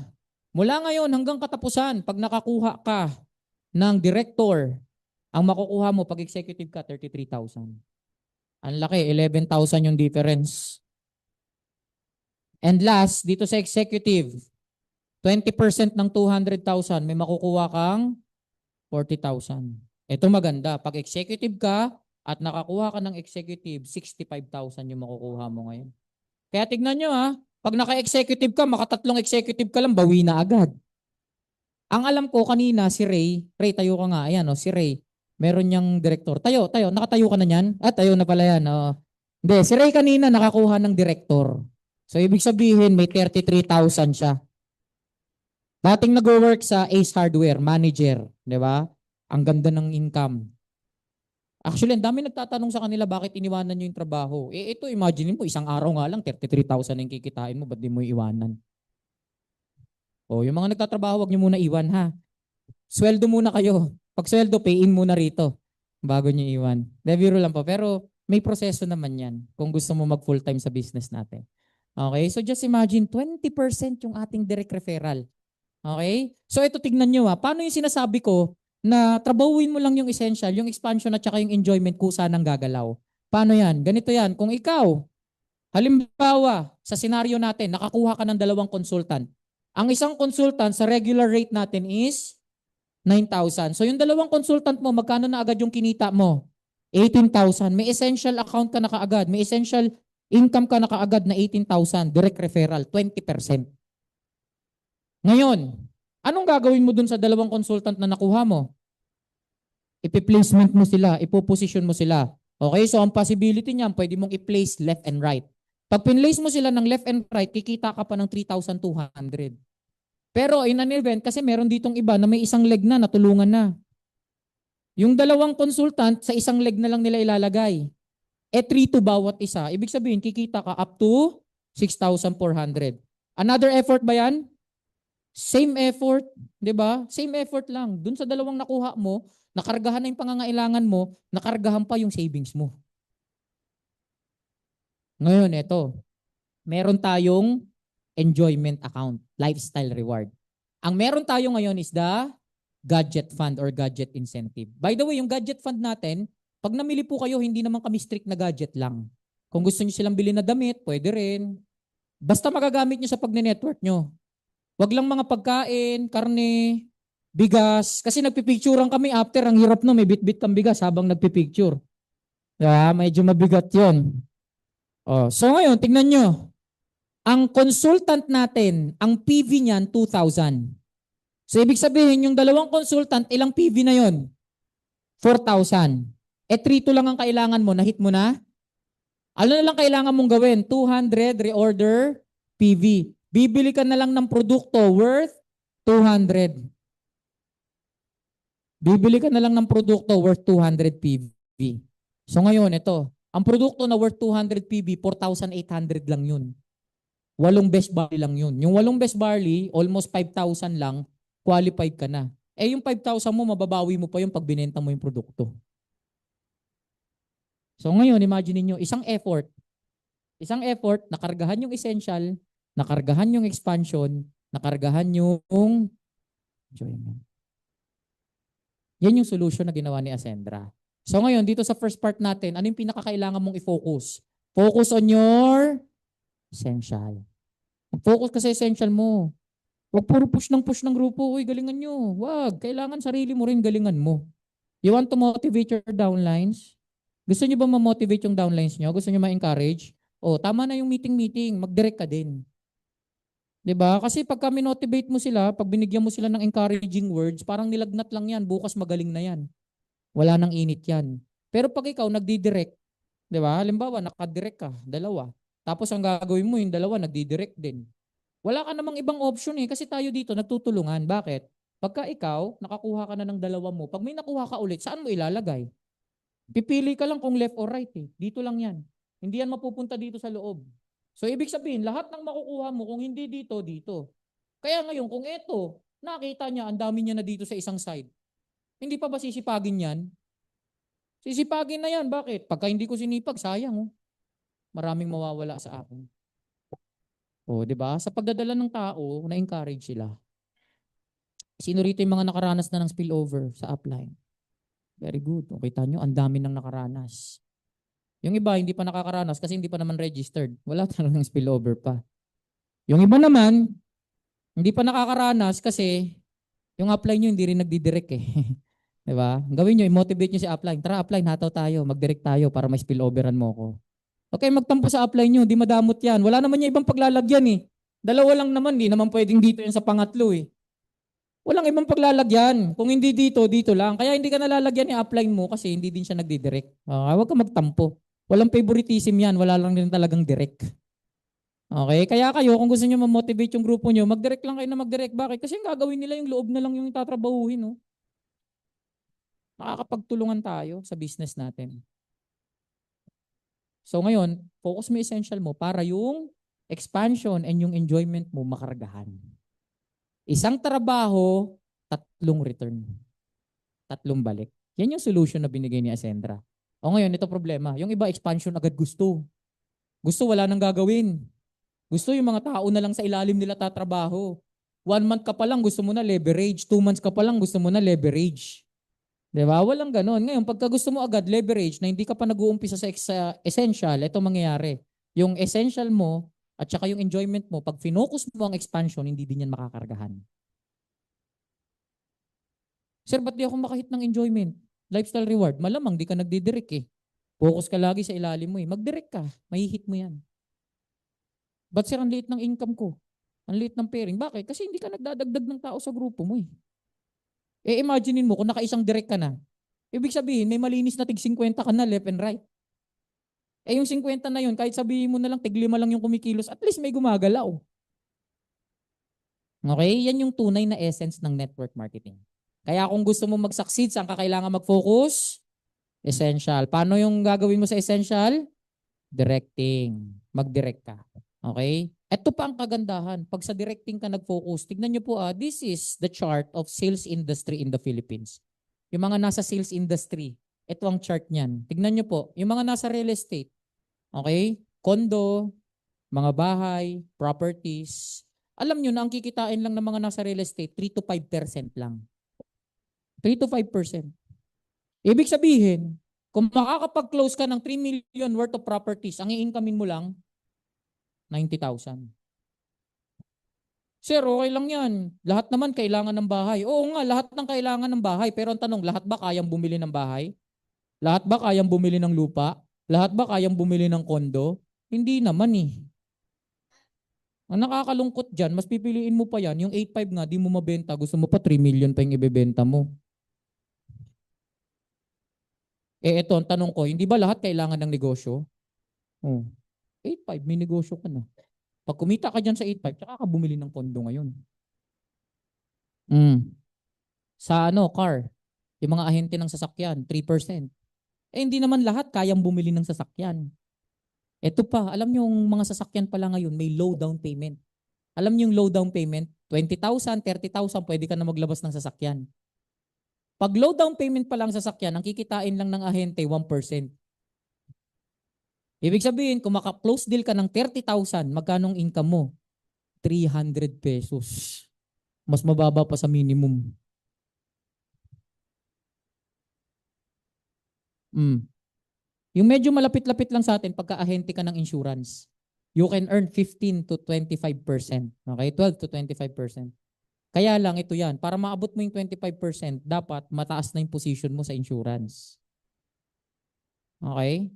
Mula ngayon hanggang katapusan, pag nakakuha ka ng director, ang makukuha mo pag executive ka, 33,000. Ang laki, 11,000 yung difference. And last, dito sa executive, 20% ng 200,000, may makukuha kang 40,000. Ito maganda. Pag executive ka at nakakuha ka ng executive, 65,000 yung makukuha mo ngayon. Kaya tignan nyo ha, pag naka-executive ka, makatatlong executive ka lang, bawi na agad. Ang alam ko kanina, si Ray, tayo ka nga, ayan o, si Ray, meron niyang director. Tayo, nakatayo ka na niyan? Tayo na pala yan. Hindi, si Ray kanina nakakuha ng director. So, ibig sabihin, may 33,000 siya. Dating nag-work sa Ace Hardware, manager, di ba? Ang ganda ng income. Actually, ang dami nagtatanong sa kanila bakit iniwanan nyo yung trabaho. Eh ito, imagine mo, isang araw nga lang, 33,000 yung kikitain mo, ba't di mo iwanan? O, yung mga nagtatrabaho, wag nyo muna iwan ha. Sweldo muna kayo. Pag sweldo, pay-in muna rito bago nyo iwan. De, biro lang po. Pero may proseso naman yan kung gusto mo mag full-time sa business natin. Okay? So just imagine, 20% yung ating direct referral. Okay? So ito tignan nyo ha. Paano yung sinasabi ko na trabahuin mo lang yung essential, yung expansion at saka yung enjoyment kusa ng gagalaw. Paano yan? Ganito yan. Kung ikaw, halimbawa, sa senaryo natin, nakakuha ka ng 2 consultant. Ang isang consultant sa regular rate natin is 9,000. So yung 2 consultant mo, magkano na agad yung kinita mo? 18,000. May essential account ka na kaagad. May essential income ka na kaagad na 18,000. Direct referral, 20%. Ngayon, anong gagawin mo dun sa 2 consultant na nakuha mo? Ipi-placement mo sila, ipoposition mo sila. Okay, so ang possibility niyan, pwede mong i-place left and right. Pag pinlace mo sila ng left and right, kikita ka pa ng 3,200. Pero in an event, kasi meron ditong iba na may isang leg na natulungan na. Yung 2 consultant, sa isang leg na lang nila ilalagay. 3 to bawat isa. Ibig sabihin, kikita ka up to 6,400. Another effort ba yan? Same effort, 'di ba? Same effort lang. Dun sa 2 nakuha mo, nakargahan na yung pangangailangan mo, nakargahan pa yung savings mo. Ngayon, ito. meron tayong enjoyment account, lifestyle reward. Ang meron tayo ngayon is the gadget fund or gadget incentive. By the way, yung gadget fund natin, pag namili po kayo, hindi naman kami strict na gadget lang. Kung gusto niyo silang bilhin na damit, pwede rin. Basta magagamit niyo sa pagne-network niyo. Wag lang mga pagkain, karne, bigas. Kasi nagpipicturean kami after. Ang hirap no, may bit-bit kang bigas habang nagpipicture. Medyo mabigat yon. Oh, so ngayon, tingnan nyo. Ang consultant natin, ang PV niyan, 2,000. So ibig sabihin, yung dalawang consultant, ilang PV na yon? 4,000. 3 lang ang kailangan mo, na-hit mo na? Ano na lang kailangan mong gawin? 200 reorder PV. Bibili ka na lang ng produkto worth 200. Bibili ka na lang ng produkto worth 200 PV. So ngayon, ito. Ang produkto na worth 200 PV, 4,800 lang yun. 8 best barley lang yun. Yung 8 best barley, almost 5,000 lang, qualified ka na. Yung 5,000 mo, mababawi mo pa yung pag binenta mo yung produkto. So ngayon, imagine niyo isang effort, nakargahan yung essential, nakargahan yung expansion, nakargahan yung yan yung solution na ginawa ni Ascendra. So ngayon, dito sa first part natin, ano yung pinakakailangan mong i-focus? Focus on your essential. Focus ka sa essential mo. Huwag puro push ng grupo. Uy, galingan nyo. Wag. Kailangan sarili mo rin galingan mo. You want to motivate your downlines? Gusto nyo ba ma-motivate yung downlines nyo? Gusto nyo ma-encourage? Tama na yung meeting. Mag-direct ka din. 'Di ba? Kasi pag motivate mo sila, pag binigyan mo sila ng encouraging words, parang nilagnat lang yan. Bukas magaling na yan. Wala nang init yan. Pero pag ikaw nagdi-direct, 'di ba? Halimbawa, nakadirect ka, dalawa. Tapos ang gagawin mo, yung dalawa nagdi-direct din. Wala ka namang ibang option kasi tayo dito nagtutulungan. Bakit? Pagka ikaw, nakakuha ka na ng dalawa mo, pag may nakuha ka ulit, saan mo ilalagay? Pipili ka lang kung left or right eh. Dito lang yan. Hindi yan mapupunta dito sa loob. So ibig sabihin, lahat ng makukuha mo, kung hindi dito, dito. Kaya ngayon, kung ito, nakita niya, ang dami niya na dito sa isang side. Hindi pa ba sisipagin yan? Sisipagin na yan. Bakit? Pagka hindi ko sinipag, sayang. Maraming mawawala sa akin. Di ba? Sa pagdadala ng tao, na-encourage sila. Sino rito yung mga nakaranas na ng spillover sa upline? Very good. Kita nyo, ang dami nang nakaranas. Yung iba, hindi pa nakakaranas kasi hindi pa naman registered. Wala talagang spillover pa. Yung iba naman, hindi pa nakakaranas kasi yung upline nyo hindi rin nagdidirect eh. Diba? Gawin nyo, i-motivate nyo si upline. Tara upline, hataw tayo, mag-direct tayo para may spilloveran mo ko. Okay, magtampo sa upline nyo, di madamot yan. Wala naman yung ibang paglalagyan eh. Dalawa lang naman, di naman pwedeng dito yan sa pangatlo eh. Walang ibang paglalagyan. Kung hindi dito, dito lang. Kaya hindi ka nalalagyan ni upline mo kasi hindi din siya nagdidirect. Huwag ka magtampo. Walang favoritism yan. Wala lang din talagang direct. Okay? Kaya kayo, kung gusto nyo ma-motivate yung grupo nyo, mag-direct lang kayo na mag-direct. Bakit? Kasi yung gagawin nila yung loob na lang yung tatrabahuhin. No? Nakakapagtulungan tayo sa business natin. So ngayon, focus mo essential mo para yung expansion and yung enjoyment mo makargahan. Isang trabaho, 3 return. 3 balik. Yan yung solution na binigay ni Ascendra. Ngayon, ito problema. Yung iba, expansion agad gusto. Gusto, wala nang gagawin. Gusto yung mga tao na lang sa ilalim nila tatrabaho. 1 month ka pa lang, gusto mo na leverage. 2 months ka pa lang, gusto mo na leverage. Diba? Walang ganon. Ngayon, pagka gusto mo agad leverage na hindi ka pa nag-uumpisa sa essential, ito mangyayari. Yung essential mo at saka yung enjoyment mo, pag finocus mo ang expansion, hindi din yan makakargahan. Sir, ba't di ako makahit ng enjoyment? Lifestyle reward. Malamang di ka nagdidirect eh. Focus ka lagi sa ilalim mo eh. Mag-direct ka. Mahihit mo yan. Ba't sir, ang liit ng income ko? Ang liit ng pairing. Bakit? Kasi hindi ka nagdadagdag ng tao sa grupo mo eh. Imaginein mo kung nakaisang direct ka na. Ibig sabihin, may malinis na tig 50 ka na left and right. Yung 50 na yun, kahit sabihin mo na lang, tig 5 lang yung kumikilos, at least may gumagalaw. Okay? Yan yung tunay na essence ng network marketing. Kaya kung gusto mo mag-succeed, saan ka kailangan mag-focus? Essential. Paano yung gagawin mo sa essential? Directing. Mag-direct ka. Okay? Ito pa ang kagandahan. Pag sa directing ka nag-focus, tignan nyo po, this is the chart of sales industry in the Philippines. Yung mga nasa sales industry, ito ang chart niyan. Tignan nyo po, yung mga nasa real estate, okay? Condo, mga bahay, properties. Alam nyo na ang kikitain lang ng mga nasa real estate, 3 to 5% lang. 3 to 5%. Ibig sabihin, kung makakapag-close ka ng 3 million worth of properties, ang i-incomein mo lang, 90,000. Sir, okay lang yan. Lahat naman kailangan ng bahay. Oo nga, lahat ng kailangan ng bahay. Pero ang tanong, lahat ba kayang bumili ng bahay? Lahat ba kayang bumili ng lupa? Lahat ba kayang bumili ng kondo? Hindi naman eh. Ang nakakalungkot dyan, mas pipiliin mo pa yan. Yung 8.5 nga, di mo mabenta. Gusto mo pa 3 million pa yung ibebenta mo. Eh eto, ang tanong ko, hindi ba lahat kailangan ng negosyo? Oh, 8.5, may negosyo ka na. Pag kumita ka dyan sa 8.5, tsaka ka bumili ng kondo ngayon. Mm. Sa ano, car, yung mga ahente ng sasakyan, 3%. Eh hindi naman lahat kayang bumili ng sasakyan. Ito pa, alam nyo yung mga sasakyan pala ngayon, may low down payment. Alam nyo yung low down payment? 20,000, 30,000, pwede ka na maglabas ng sasakyan. Pag low down payment pa lang sasakyan, ang kikitain lang ng ahente, 1%. Ibig sabihin, kung maka-close deal ka ng 30,000, magkanong income mo? 300 pesos. Mas mababa pa sa minimum. Mm. Yung medyo malapit-lapit lang sa atin, pagka-ahente ka ng insurance, you can earn 15 to 25%. Okay? 12 to 25%. Kaya lang ito yan, para maabot mo yung 25%, dapat mataas na yung position mo sa insurance. Okay?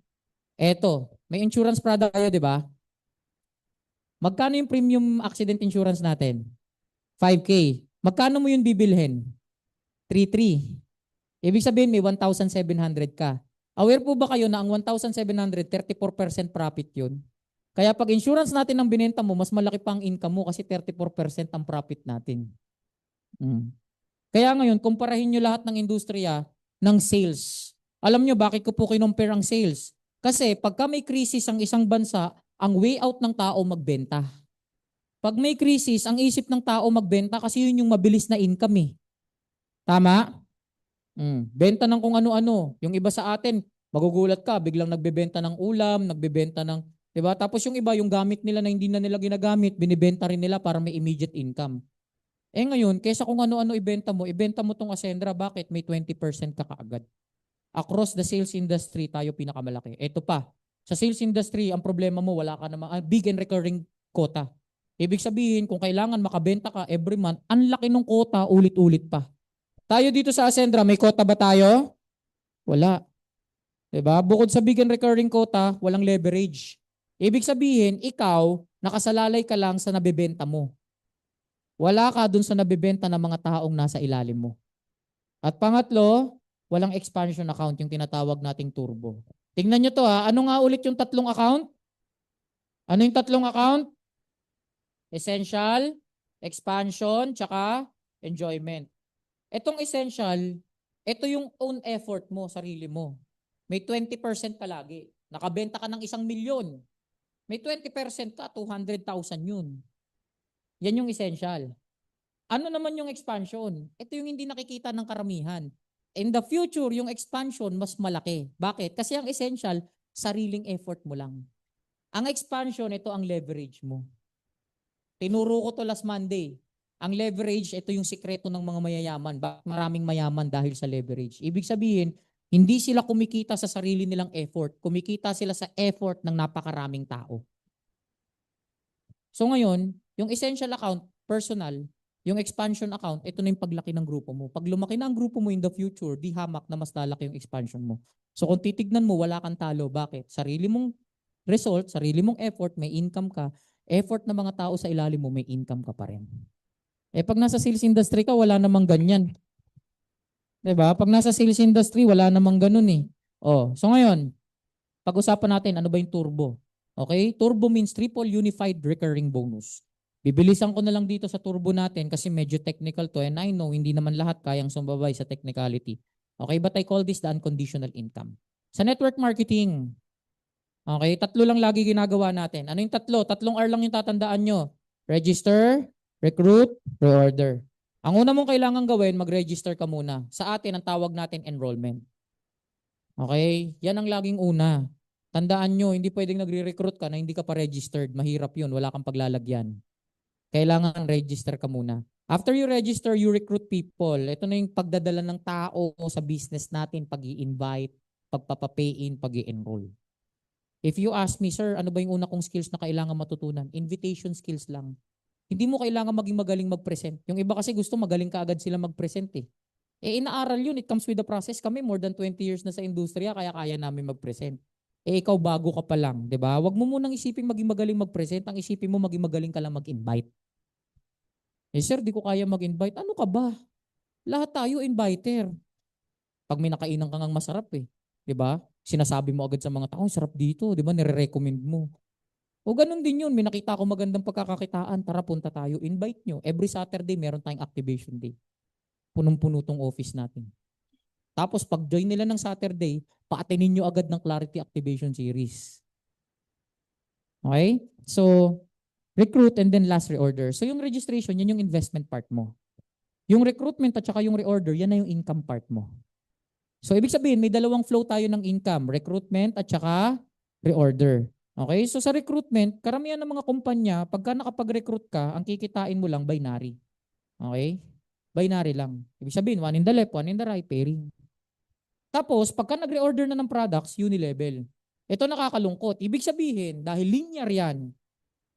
Eto, may insurance product kayo, di ba? Magkano yung premium accident insurance natin? 5K. Magkano mo yun bibilhin? 3,300. Ibig sabihin may 1,700 ka. Aware po ba kayo na ang 1,700, 34% profit yun? Kaya pag insurance natin ang binenta mo, mas malaki pa ang income mo kasi 34% ang profit natin. Mm. Kaya ngayon, kumparahin nyo lahat ng industriya ng sales. Alam nyo bakit ko po kinumpare ang sales? Kasi pagka may krisis ang isang bansa, ang way out ng tao magbenta. Pag may krisis, ang isip ng tao magbenta kasi yun yung mabilis na income eh. Tama? Benta ng kung ano-ano. Yung iba sa atin, magugulat ka, biglang nagbebenta ng ulam, nagbebenta ng, 'di ba? Tapos yung iba, yung gamit nila na hindi na nila ginagamit, binibenta rin nila para may immediate income. Eh ngayon, kaysa kung ano-ano ibenta mo tong Ascendra, bakit may 20% ka kaagad? Across the sales industry, tayo pinakamalaki. Ito pa, sa sales industry, ang problema mo, wala ka naman, big and recurring quota. Ibig sabihin, kung kailangan makabenta ka every month, ang laki ng quota, ulit-ulit pa. Tayo dito sa Ascendra, may quota ba tayo? Wala. 'Di ba? Bukod sa big and recurring quota, walang leverage. Ibig sabihin, ikaw, nakasalalay ka lang sa nabebenta mo. Wala ka dun sa nabebenta ng mga taong nasa ilalim mo. At pangatlo, walang expansion account, yung tinatawag nating turbo. Tingnan nyo to ha. Ano nga ulit yung tatlong account? Ano yung tatlong account? Essential, expansion, tsaka enjoyment. Etong essential, ito yung own effort mo, sarili mo. May 20% palagi. Nakabenta ka ng 1,000,000. May 20% ka, 200,000 yun. Yan yung essential. Ano naman yung expansion? Ito yung hindi nakikita ng karamihan. In the future, yung expansion mas malaki. Bakit? Kasi ang essential, sariling effort mo lang. Ang expansion, ito ang leverage mo. Tinuro ko to last Monday. Ang leverage, ito yung sikreto ng mga mayayaman. Bakit maraming mayaman dahil sa leverage? Ibig sabihin, hindi sila kumikita sa sarili nilang effort. Kumikita sila sa effort ng napakaraming tao. So ngayon, yung essential account, personal, yung expansion account, ito na yung paglaki ng grupo mo. Pag lumaki na ang grupo mo in the future, di hamak na mas lalaki yung expansion mo. So kung titignan mo, wala kang talo. Bakit? Sarili mong result, sarili mong effort, may income ka. Effort ng mga tao sa ilalim mo, may income ka pa rin. Eh pag nasa sales industry ka, wala namang ganyan. 'Di ba? Pag nasa sales industry, wala namang ganun eh. Oh, so ngayon, pag-usapan natin ano ba yung turbo. Okay? Turbo means triple unified recurring bonus. Bibilisan ko na lang dito sa turbo natin kasi medyo technical to and I know hindi naman lahat kayang sumbabay sa technicality. Okay, but I call this the unconditional income. Sa network marketing, okay, tatlo lang lagi ginagawa natin. Ano yung tatlo? Tatlong R lang yung tatandaan nyo. Register, recruit, reorder. Ang una mong kailangan gawin, mag-register ka muna. Sa atin, ang tawag natin enrollment. Okay? Yan ang laging una. Tandaan nyo, hindi pwedeng nagre-recruit ka na hindi ka pa registered. Mahirap yun. Wala kang paglalagyan. Kailangan register ka muna. After you register, you recruit people. Ito na yung pagdadala ng tao sa business natin, pag-i-invite, pagpapapay-in, pag-i-enroll. If you ask me, sir, ano ba yung una kong skills na kailangan matutunan? Invitation skills lang. Hindi mo kailangan maging magaling mag-present. Yung iba kasi gusto magaling ka agad sila mag-present eh. Inaaral yun. It comes with the process. Kami more than 20 years na sa industriya, kaya kaya namin mag-present. Ikaw bago ka pa lang, 'di ba? Huwag mo munang isiping maging magaling mag-present, ang isipin mo maging magaling ka lang mag-invite. Sir, di ko kaya mag-invite. Ano ka ba? Lahat tayo inviter. Pag may nakainan kang masarap eh, 'di ba? Sinasabi mo agad sa mga tao, sarap dito, 'di ba? Nire-recommend mo. O ganun din yun, may nakita ko magandang pagkakakitaan, tara punta tayo, invite nyo. Every Saturday meron tayong activation day. Punong-puno tong office natin. Tapos pag join nila ng Saturday, pa-attendin nyo agad ng Clarity Activation Series. Okay? So, recruit and then last reorder. So yung registration, yan yung investment part mo. Yung recruitment at saka yung reorder, yan na yung income part mo. So ibig sabihin, may dalawang flow tayo ng income, recruitment at saka reorder. Okay? So sa recruitment, karamihan ng mga kumpanya, pagka nakapag-recruit ka, ang kikitain mo lang binary. Okay? Binary lang. Ibig sabihin, one in the left, one in the right, pairing. Tapos, pagka nag-reorder na ng products, unilevel. Ito nakakalungkot. Ibig sabihin, dahil linear yan,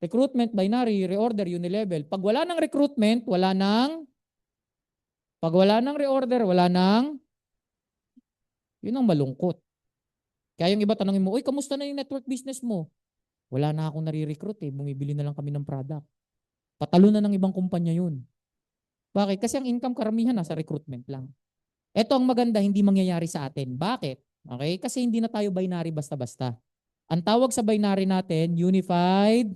recruitment, binary, reorder, unilevel. Pag wala ng recruitment, pag wala ng reorder, wala ng, yun ang malungkot. Kaya yung iba tanongin mo, uy, kamusta na yung network business mo? Wala na akong nare-recruit eh. Bumibili na lang kami ng product. Patalo na ng ibang kumpanya yun. Bakit? Kasi ang income karamihan nasa recruitment lang. Ito ang maganda, hindi mangyayari sa atin. Bakit? Okay? Kasi hindi na tayo binary basta-basta. Ang tawag sa binary natin, unified.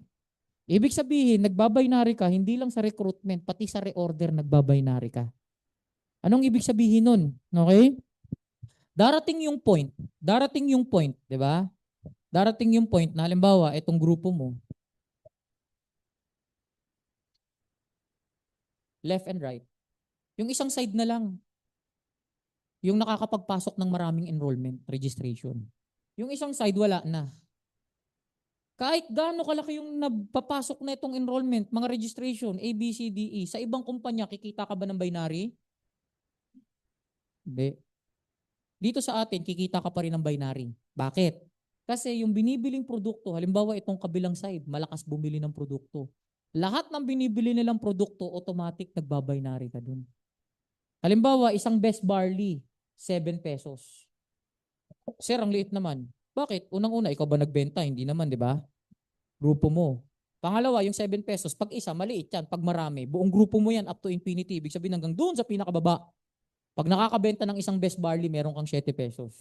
Ibig sabihin, nagbabinary ka, hindi lang sa recruitment, pati sa reorder nagbabinary ka. Anong ibig sabihin nun? Okay? Darating yung point, di ba? Darating yung point na halimbawa, itong grupo mo, left and right, yung isang side na lang, yung nakakapagpasok ng maraming enrollment, registration. Yung isang side, wala na. Kahit gaano kalaki yung nagpapasok na itong enrollment, mga registration, A, B, C, D, E, sa ibang kumpanya, kikita ka ba ng binary? Hindi. Dito sa atin, kikita ka pa rin ng binary. Bakit? Kasi yung binibiling produkto, halimbawa itong kabilang side, malakas bumili ng produkto. Lahat ng binibili nilang produkto, automatic nagbabinary ka dun. Halimbawa, isang best barley, 7 pesos. Sir, ang liit naman. Bakit? Unang-una, ikaw ba nagbenta? Hindi naman, di ba? Grupo mo. Pangalawa, yung 7 pesos, pag isa, maliit yan. Pag marami, buong grupo mo yan up to infinity. Ibig sabihin hanggang doon sa pinakababa. Pag nakakabenta ng isang best barley, meron kang 7 pesos.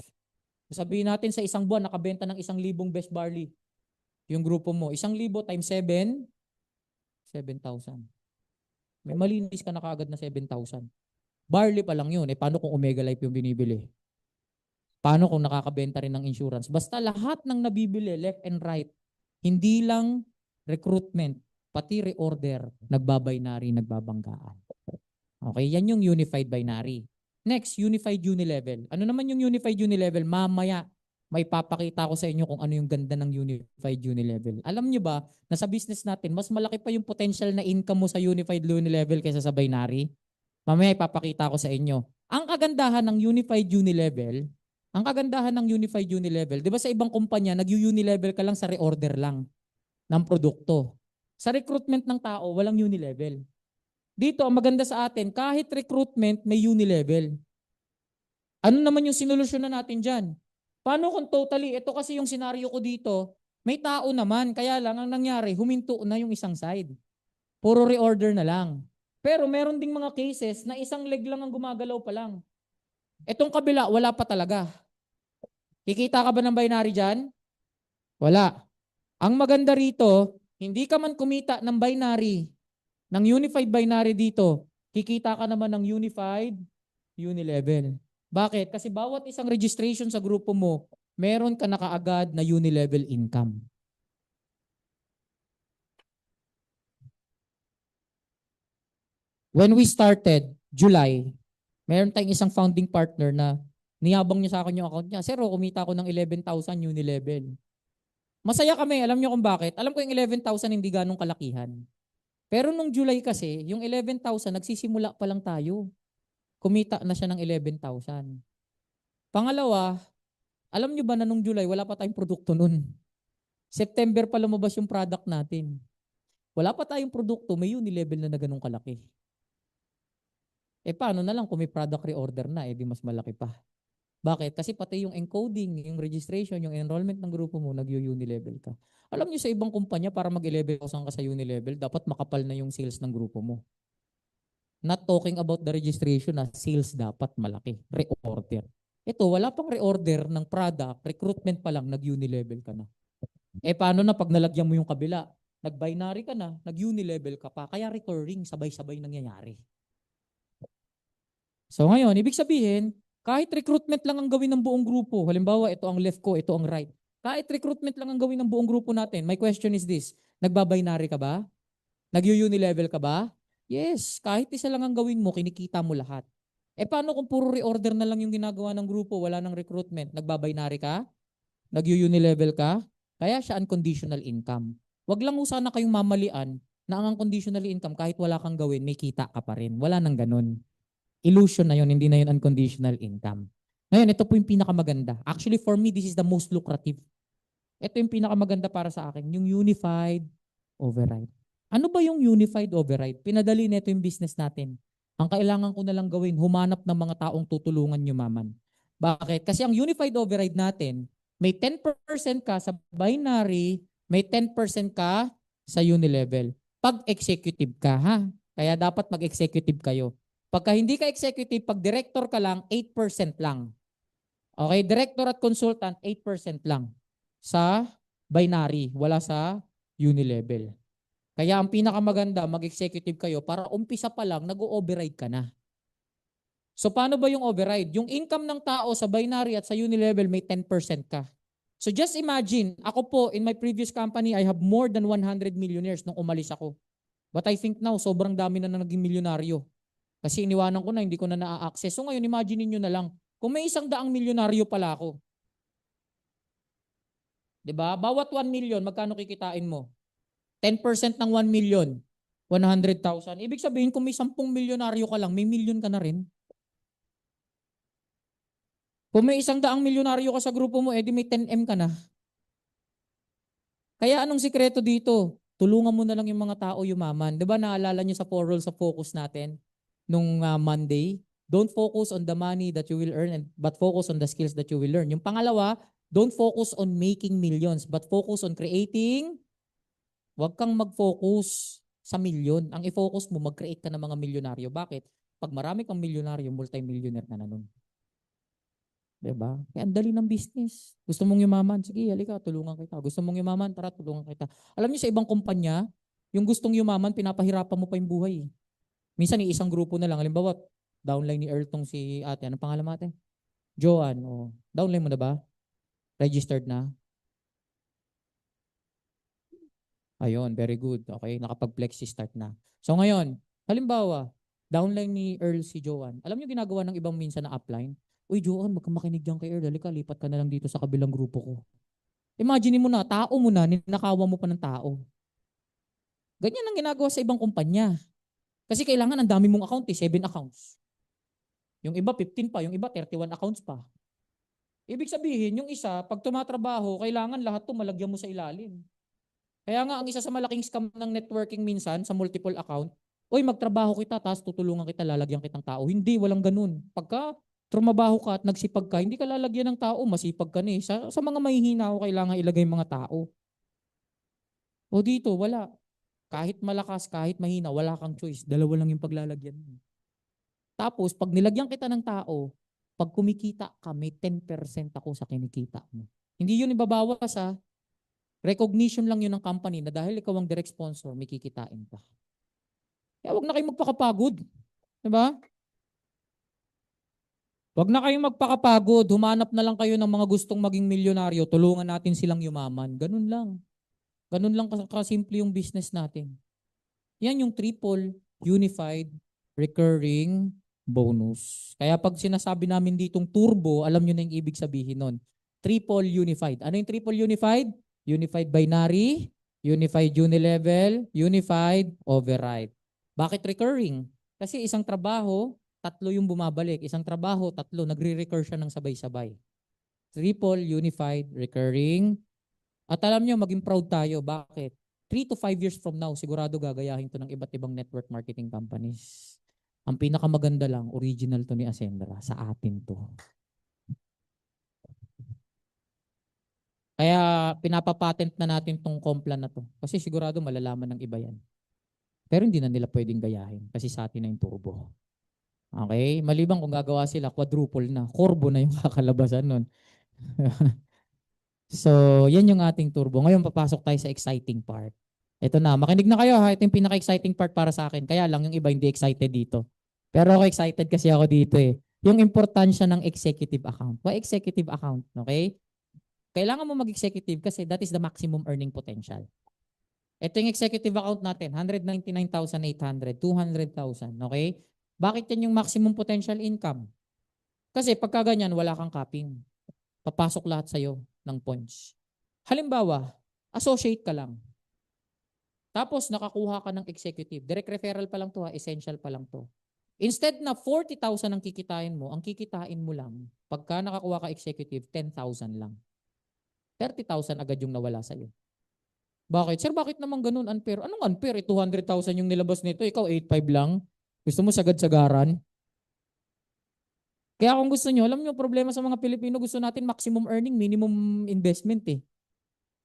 Sabihin natin sa isang buwan, nakabenta ng 1,000 best barley. Yung grupo mo, 1,000 times 7, 7,000. May malinis ka na kaagad na 7,000. Barley pa lang yun. Paano kung Omega Life yung binibili? Paano kung nakakabenta rin ng insurance? Basta lahat ng nabibili, left and right, hindi lang recruitment, pati reorder, nagbabinary, nagbabanggaan. Okay, yan yung unified binary. Next, unified unilevel. Ano naman yung unified unilevel? Mamaya, may papakita ko sa inyo kung ano yung ganda ng unified unilevel. Alam nyo ba, na sa business natin, mas malaki pa yung potential na income mo sa unified unilevel kaysa sa binary? Mamaya ipapakita ko sa inyo. Ang kagandahan ng unified unilevel, di ba sa ibang kumpanya, nag-unilevel ka lang sa reorder lang ng produkto. Sa recruitment ng tao, walang unilevel. Dito, ang maganda sa atin, kahit recruitment, may unilevel. Ano naman yung sinolusyonan natin dyan? Paano kung totally, ito kasi yung senaryo ko dito, may tao naman, kaya lang ang nangyari, huminto na yung isang side. Puro reorder na lang. Pero meron ding mga cases na isang leg lang ang gumagalaw pa lang. Etong kabila, wala pa talaga. Kikita ka ba ng binary dyan? Wala. Ang maganda rito, hindi ka man kumita ng binary, ng unified binary dito, kikita ka naman ng unified unilevel. Bakit? Kasi bawat isang registration sa grupo mo, meron ka na kaagad na unilevel income. When we started, July, meron tayong isang founding partner na niyabang niya sa akin yung account niya. Sir, kumita ako ng 11,000 unilevel. Masaya kami. Alam nyo kung bakit? Alam ko yung 11,000 hindi ganong kalakihan. Pero nung July kasi, yung 11,000, nagsisimula pa lang tayo. Kumita na siya ng 11,000. Pangalawa, alam nyo ba na nung July, wala pa tayong produkto nun. September pa lumabas yung product natin. Wala pa tayong produkto, may Unilevel na ganong kalaki. Paano na lang kung may product reorder na, di mas malaki pa. Bakit? Kasi pati yung encoding, yung registration, yung enrollment ng grupo mo, nag-Unilevel ka. Alam niyo sa ibang kumpanya, para mag-11,000 ka sa Unilevel, dapat makapal na yung sales ng grupo mo. Not talking about the registration na sales dapat malaki. Reorder. Ito, wala pang reorder ng product, recruitment pa lang, nag-Unilevel ka na. Paano na pag nalagyan mo yung kabila? Nag-binary ka na, nag-Unilevel ka pa, kaya recurring, sabay-sabay nangyayari. So ngayon, ibig sabihin, kahit recruitment lang ang gawin ng buong grupo, halimbawa ito ang left ko, ito ang right, kahit recruitment lang ang gawin ng buong grupo natin, my question is this, nagbabinary ka ba? Nag-unilevel ka ba? Yes, kahit isa lang ang gawin mo, kinikita mo lahat. Paano kung puro reorder na lang yung ginagawa ng grupo, wala nang recruitment, nagbabinary ka? Nag-unilevel ka? Kaya siya unconditional income. Wag lang sana kayong mamalian na ang unconditional income kahit wala kang gawin, may kita ka pa rin. Wala nang ganun. Illusion na yun, hindi na yun unconditional income. Ngayon, ito po yung pinakamaganda. Actually, for me, this is the most lucrative. Ito yung pinakamaganda para sa akin, yung unified override. Ano ba yung unified override? Pinadali nito yung business natin. Ang kailangan ko na lang gawin, humanap ng mga taong tutulungan yumaman. Bakit? Kasi ang unified override natin, may 10% ka sa binary, may 10% ka sa unilevel. Pag executive ka, ha? Kaya dapat mag-executive kayo. Pagka hindi ka executive, pag director ka lang, 8% lang. Okay, director at consultant, 8% lang sa binary, wala sa unilevel. Kaya ang pinakamaganda, mag-executive kayo para umpisa pa lang, nag-override ka na. So paano ba yung override? Yung income ng tao sa binary at sa unilevel may 10% ka. So just imagine, ako po, in my previous company, I have more than 100 millionaires nung umalis ako. But I think now, sobrang dami na naging milyonaryo. Kasi iniwanan ko na, hindi ko na na-access. So ngayon, imagine niyo na lang, kung may 100 milyonaryo pala ako, 'di ba? Bawat 1 million, magkano kikitain mo? 10% ng 1 million, 100,000. Ibig sabihin, kung may 10 milyonaryo ka lang, may million ka na rin. Kung may 100 milyonaryo ka sa grupo mo, edi may 10M ka na. Kaya anong sikreto dito? Tulungan mo na lang yung mga tao yumaman. 'Di ba naalala niyo sa 4 rules of focus natin nung Monday? Don't focus on the money that you will earn but focus on the skills that you will learn. Yung pangalawa, don't focus on making millions but focus on creating. Huwag kang mag-focus sa milyon. Ang i-focus mo, mag-create ka ng mga milyonaryo. Bakit? Pag marami kang milyonaryo, multi-millionaire ka na nun. Diba? Kaya ang dali ng business. Gusto mong yumaman? Sige, halika, tulungan kita. Gusto mong yumaman? Tara, tulungan kita. Alam niyo sa ibang kumpanya, yung gustong yumaman, pinapahirapan mo pa yung buhay. Minsan, isang grupo na lang. Halimbawa, downline ni Earl tong si ate. Anong pangalan mo ate? Joanne. Oh. Downline mo na ba? Registered na? Ayun, very good. Okay, nakapag-flexi start na. So ngayon, halimbawa, downline ni Earl si Joanne. Alam niyo ginagawa ng ibang minsan na upline? Uy, Joanne, wag kang makinig diyan kay Earl. Halika, lipat ka na lang dito sa kabilang grupo ko. Imagine mo na, tao mo na, ninakawan mo pa ng tao. Ganyan ang ginagawa sa ibang kumpanya. Kasi kailangan ang dami mong account, 7 accounts. Yung iba 15 pa, yung iba 31 accounts pa. Ibig sabihin, yung isa, pag tumatrabaho, kailangan lahat to malagyan mo sa ilalim. Kaya nga, ang isa sa malaking scam ng networking minsan sa multiple account, uy, magtrabaho kita, tapos tutulungan kita, lalagyan kitang tao. Hindi, walang ganun. Pagka trumabaho ka at nagsipag ka, hindi ka lalagyan ng tao, masipag ka ni. Sa mga mahihina ako, kailangan ilagay mga tao. O dito, wala. Kahit malakas, kahit mahina, wala kang choice. Dalawa lang yung paglalagyan mo. Tapos, pag nilagyan kita ng tao, pag kumikita ka, may 10% ako sa kinikita mo. Hindi yun ibabawas ha. Recognition lang yun ng company na dahil ikaw ang direct sponsor, may kikitain ka. Kaya wag na kayong magpakapagod. Diba? Wag na kayong magpakapagod. Humanap na lang kayo ng mga gustong maging milyonaryo. Tulungan natin silang yumaman. Ganun lang. Ganun lang kasimple yung business natin. Yan yung triple, unified, recurring bonus. Kaya pag sinasabi namin ditong turbo, alam nyo na yung ibig sabihin nun. Triple unified. Ano yung triple unified? Unified binary, unified unilevel, unified override. Bakit recurring? Kasi isang trabaho, tatlo yung bumabalik. Isang trabaho, tatlo. Nagre-recur siya ng sabay-sabay. Triple, unified, recurring. At alam nyo, maging proud tayo. Bakit? 3 to 5 years from now, sigurado gagayahin to ng iba't ibang network marketing companies. Ang pinakamaganda lang, original to ni Ascendra. Sa atin to. Kaya pinapapatent na natin tong Complan na to. Kasi sigurado malalaman ng iba yan. Pero hindi na nila pwedeng gayahin kasi sa atin na yung turbo. Okay? Maliban kung gagawa sila, quadruple na. Corbo na yung kakalabasan nun. So, yan yung ating turbo. Ngayon, papasok tayo sa exciting part. Ito na, makinig na kayo ha. Ito yung pinaka-exciting part para sa akin. Kaya lang yung iba hindi excited dito. Pero ako excited kasi ako dito eh. Yung importansya ng executive account. Why executive account? Okay? Kailangan mo mag-executive kasi that is the maximum earning potential. Ito yung executive account natin, 199,800, 200,000. Okay? Bakit yan yung maximum potential income? Kasi pagka ganyan, wala kang capping. Papasok lahat sa'yo ng points. Halimbawa, associate ka lang. Tapos nakakuha ka ng executive. Direct referral pa lang to ha, essential pa lang to. Instead na 40,000 ang kikitain mo, ang kikitain mo lang, pagka nakakuha ka executive, 10,000 lang. 30,000 agad yung nawala sa'yo. Bakit? Sir, bakit naman ganun unfair? Anong unfair? 200,000 yung nilabas nito, ikaw 8,500 lang. Gusto mo sagad-sagaran? Kaya kung gusto nyo, alam nyo, problema sa mga Pilipino, gusto natin maximum earning, minimum investment eh.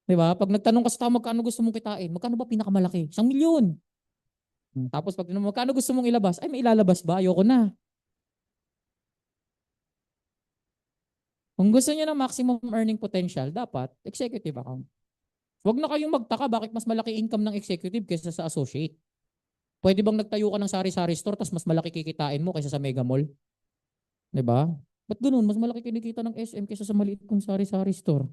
Di ba? Pag nagtanong ka sa tao, magkano gusto mong kitain? Magkano ba pinakamalaki? 1,000,000. Tapos pag tinanong mo, magkano gusto mong ilabas? Ay, may ilalabas ba? Ayoko na. Kung gusto niyo ng maximum earning potential, dapat executive account. Huwag na kayong magtaka bakit mas malaki income ng executive kaysa sa associate. Pwede bang nagtayo ka ng sari-sari store tapos mas malaki kikitain mo kaysa sa Mega Mall? 'Di ba? Ba't ganun? Mas malaki kinikita ng SM kaysa sa maliit kong sari-sari store.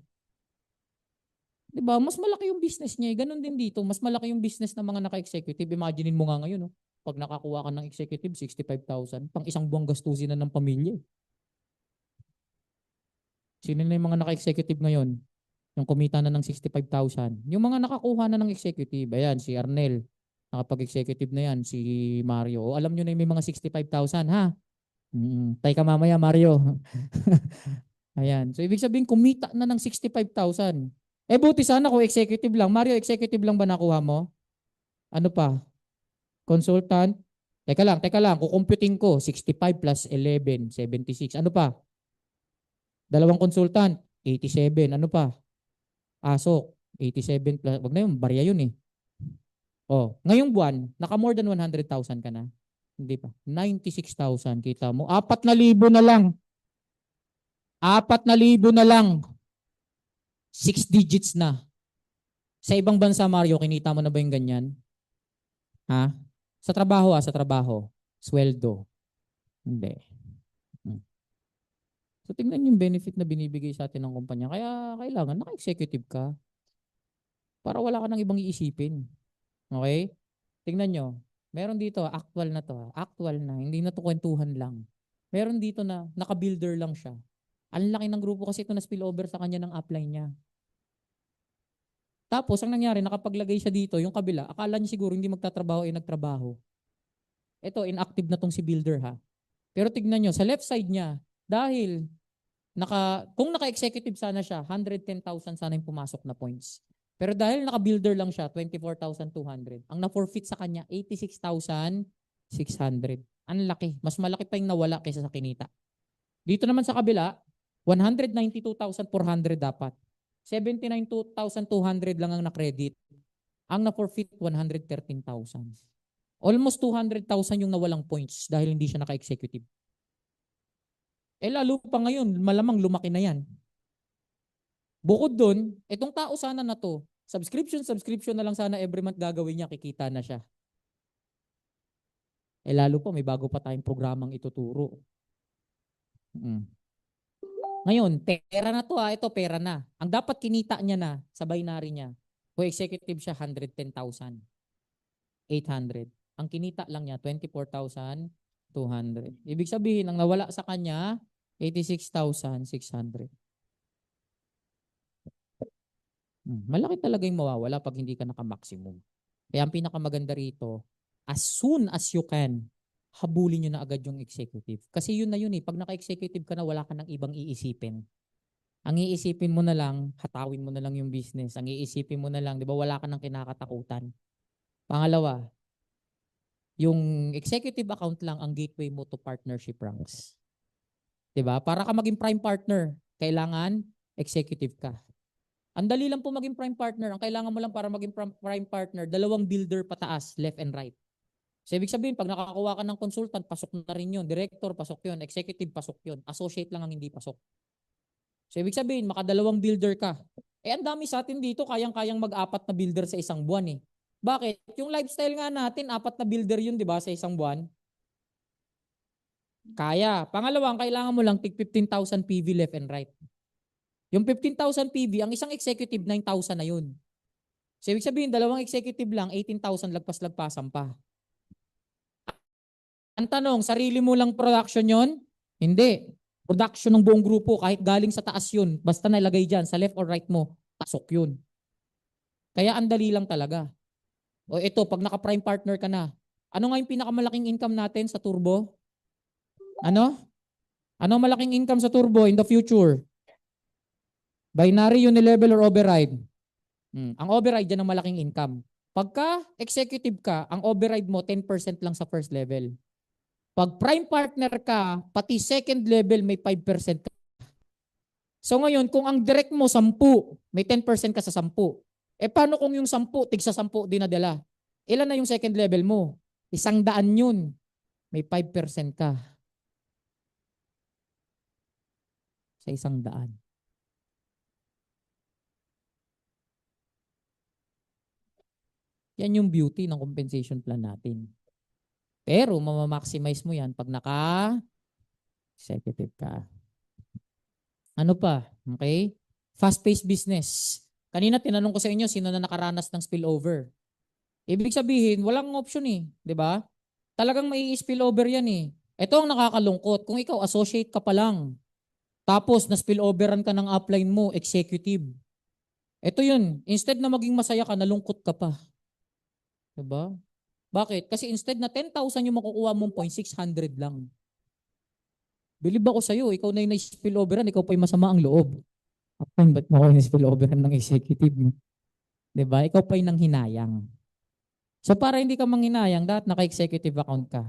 'Di ba? Mas malaki yung business niya. Ganun din dito. Mas malaki yung business ng mga naka-executive. Imaginein mo nga ngayon, no? Pag nakakuha ka ng executive, 65,000, pang isang buwang gastusin na ng pamilya. Sino na yung mga naka-executive ngayon? Yung kumita na ng 65,000. Yung mga nakakuha na ng executive, ayan, si Arnel. Nakapag-executive na yan, si Mario. O, alam nyo na yung may mga 65,000, ha? Tay ka mamaya, Mario. Ayan. So, ibig sabihin, kumita na ng 65,000. Eh, buti sana kung executive lang. Mario, executive lang ba nakuha mo? Ano pa? Consultant? Teka lang. Kukumputing ko. 65 plus 11, 76. Ano pa? Dalawang consultant, 87. Ano pa? Asok, 87 plus. Wag na yun, barya yun eh. Oh, ngayong buwan, naka more than 100,000 ka na. Hindi pa. 96,000 kita mo. 4,000 na lang. 4,000 na lang. 6 digits na. Sa ibang bansa, Mario, kinita mo na ba yung ganyan? Ha? Sa trabaho sa trabaho. Sweldo. Hindi. Hmm. So tingnan yung benefit na binibigay sa atin ng kumpanya. Kaya kailangan naka-executive ka para wala ka nang ibang iisipin. Okay? Tingnan nyo. Meron dito, actual na to. Actual na. Hindi na to kwentuhan lang. Meron dito na naka-builder lang siya. Ang laki ng grupo kasi ito na spillover sa kanya ng upline niya. Tapos, ang nangyari, nakapaglagay siya dito, yung kabila, akala niya siguro hindi magtatrabaho, nagtrabaho. Ito, inactive na tong si builder ha. Pero tignan nyo, sa left side niya, dahil kung naka-executive sana siya, 110,000 sana yung pumasok na points. Pero dahil naka-builder lang siya, 24,200. Ang na-forfeit sa kanya, 86,600. Ang laki. Mas malaki pa yung nawala kaysa sa kinita. Dito naman sa kabila, 192,400 dapat. 79,200 lang ang na-credit. Ang na-forfeit, 113,000. Almost 200,000 yung nawalang points dahil hindi siya naka-executive. Eh lalo pa ngayon, malamang lumaki na yan. Bukod dun, itong tao sana na to, subscription na lang sana every month gagawin niya, kikita na siya. Eh lalo pa, may bago pa tayong programang ituturo. Ngayon, pera na to ito pera na. Ang dapat kinita niya na sa binary niya, kung executive siya, 110,800. Ang kinita lang niya, 24,200. Ibig sabihin, ang nawala sa kanya, 86,600. Malaki talaga yung mawawala pag hindi ka naka-maximum. Kaya ang pinakamaganda rito, as soon as you can, habulin nyo na agad yung executive. Kasi yun na yun eh. Pag naka-executive ka na, wala ka nang ibang iisipin. Ang iisipin mo na lang, hatawin mo na lang yung business. Ang iisipin mo na lang, di ba, wala ka nang kinakatakutan. Pangalawa, yung executive account lang ang gateway mo to partnership ranks. Di ba? Para ka maging prime partner, kailangan executive ka. Ang dali lang po maging prime partner. Ang kailangan mo lang para maging prime partner, 2 builder pataas, left and right. So, ibig sabihin, pag nakakuha ka ng consultant, pasok na rin yun. Director, pasok yun. Executive, pasok yun. Associate lang ang hindi pasok. So, ibig sabihin, makadalawang builder ka. Ang dami sa atin dito, kayang-kayang mag-4 na builder sa isang buwan eh. Bakit? Yung lifestyle nga natin, 4 na builder yun, di ba, sa isang buwan? Kaya. Pangalawang, kailangan mo lang tig 15,000 PV left and right. Yung 15,000 PV, ang isang executive, 9,000 na yun. So, ibig sabihin, dalawang executive lang, 18,000 lagpas-lagpasan pa. Ang tanong, sarili mo lang production yon? Hindi. Production ng buong grupo, kahit galing sa taas yun, basta nalagay dyan, sa left or right mo, pasok yun. Kaya ang dali lang talaga. O ito, pag naka-prime partner ka na, ano nga yung pinakamalaking income natin sa turbo? Ano? Ano malaking income sa turbo in the future? Binary, unilevel, or override? Ang override yan ang malaking income. Pagka executive ka, ang override mo 10% lang sa first level. Pag prime partner ka, pati second level may 5% ka. So ngayon, kung ang direct mo 10, may 10% ka sa 10. Paano kung yung 10, tig sa 10 dinadala? Ilan na yung second level mo? 100 yun. May 5% ka. Sa 100. Yan yung beauty ng compensation plan natin. Pero mamamaximize mo yan pag naka-executive ka. Ano pa? Okay? Fast-paced business. Kanina tinanong ko sa inyo sino na nakaranas ng spillover. Ibig sabihin, walang option eh. Di ba? Talagang may spillover yan eh. Ito ang nakakalungkot. Kung ikaw associate ka pa lang, tapos na spilloveran ka ng upline mo, executive. Ito yun. Instead na maging masaya ka, nalungkot ka pa. Di ba? Bakit? Kasi instead na 10,000 yung makukuha mong point, 600 lang. Bilib ako sa'yo, ikaw na yung na-spilloveran, ikaw pa yung masama ang loob. Upline, ba't mo ako yung spilloveran ng executive mo? Di ba? Ikaw pa yung nanghinayang. So para hindi ka manghinayang, dapat naka-executive account ka.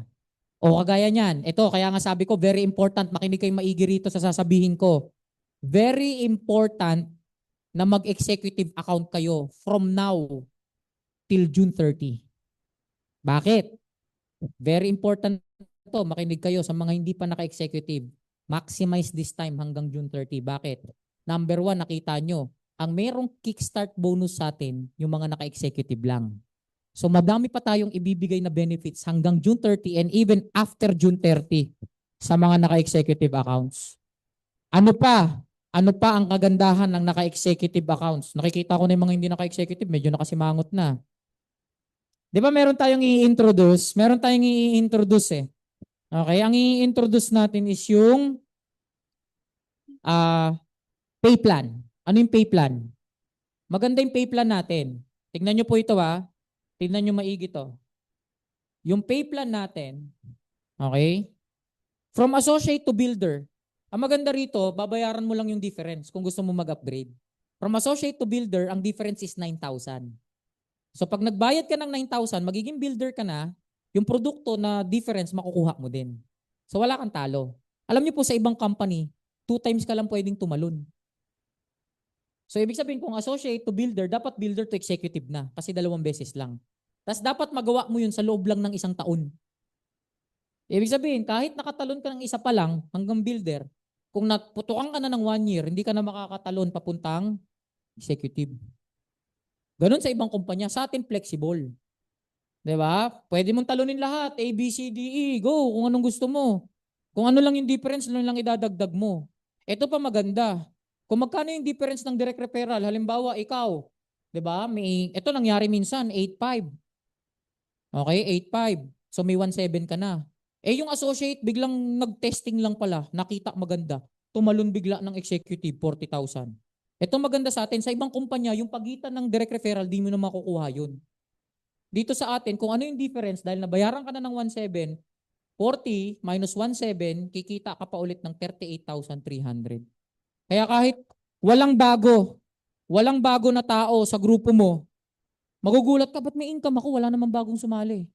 O kagaya niyan, ito, kaya nga sabi ko, very important, makinig kayo maigi rito sa sasabihin ko. Very important na mag-executive account kayo from now till June 30. Bakit? Very important to, makinig kayo sa mga hindi pa naka-executive. Maximize this time hanggang June 30. Bakit? Number 1, nakita nyo, ang merong kickstart bonus sa atin, yung mga naka-executive lang. So madami pa tayong ibibigay na benefits hanggang June 30 and even after June 30 sa mga naka-executive accounts. Ano pa? Ano pa ang kagandahan ng naka-executive accounts? Nakikita ko na yung mga hindi naka-executive, medyo nakasimangot na. Di ba meron tayong i-introduce? Meron tayong i-introduce eh. Okay, ang i-introduce natin is yung pay plan. Ano yung pay plan? Maganda yung pay plan natin. Tingnan nyo po ito ha. Tingnan nyo maigi to. Yung pay plan natin, okay? From associate to builder, ang maganda rito, babayaran mo lang yung difference kung gusto mo mag-upgrade. From associate to builder, ang difference is 9,000. So pag nagbayad ka ng 9,000, magiging builder ka na, yung produkto na difference makukuha mo din. So wala kang talo. Alam niyo po sa ibang company, 2 times ka lang pwedeng tumalon. So ibig sabihin kung associate to builder, dapat builder to executive na kasi 2 beses lang. Tapos dapat magawa mo yun sa loob lang ng 1 taon. Ibig sabihin, kahit nakatalon ka ng isa pa lang hanggang builder, kung naputukan ka na ng 1 year, hindi ka na makakatalon papuntang executive. Ganun sa ibang kumpanya. Sa atin, flexible. Diba? Pwede mong talunin lahat. A, B, C, D, E. Go. Kung anong gusto mo. Kung ano lang yung difference, ano lang idadagdag mo. Ito pa maganda. Kung magkano yung difference ng direct referral, halimbawa, ikaw, diba? Ito nangyari minsan, 8.5. Okay, 8.5. So may 1.7 ka na. Yung associate, biglang nag-testing lang pala. Nakita maganda. Tumalon bigla ng executive, 40,000. Ito maganda sa atin, sa ibang kumpanya, yung pagitan ng direct referral, di mo na makukuha yun. Dito sa atin, kung ano yung difference, dahil nabayaran ka na ng 1.7, 40 minus 1.7, kikita ka pa ulit ng 38,300. Kaya kahit walang bago na tao sa grupo mo, magugulat ka, ba't may income ako? Wala namang bagong sumali.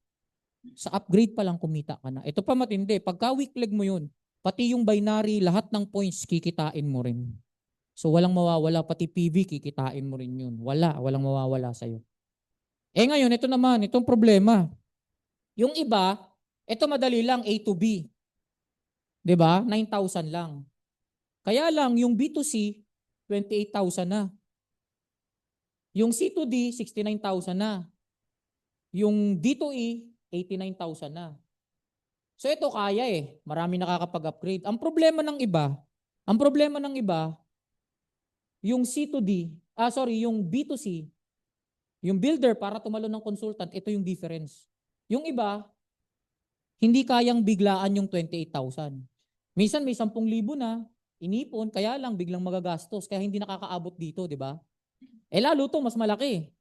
Sa upgrade pa lang kumita ka na. Ito pa matindi, pagka weak leg mo yun, pati yung binary, lahat ng points kikitain mo rin. So walang mawawala, pati PV kikitain mo rin yun. Walang mawawala sa'yo. Eh ngayon, ito naman, itong problema. Yung iba, ito madali lang, A to B. 'Di ba? 9,000 lang. Kaya lang, yung B2C, 28,000 na. Yung C2D, 69,000 na. Yung D2E, 89,000 na. So ito kaya eh. Marami nakakapag-upgrade. Ang problema ng iba, yung C2D, yung B2C, yung builder para tumalo ng consultant, ito yung difference. Yung iba, hindi kayang biglaan yung 28,000. Minsan may 10,000 na, inipon, kaya lang biglang magagastos, kaya hindi nakakaabot dito, di ba? Eh lalo to mas malaki.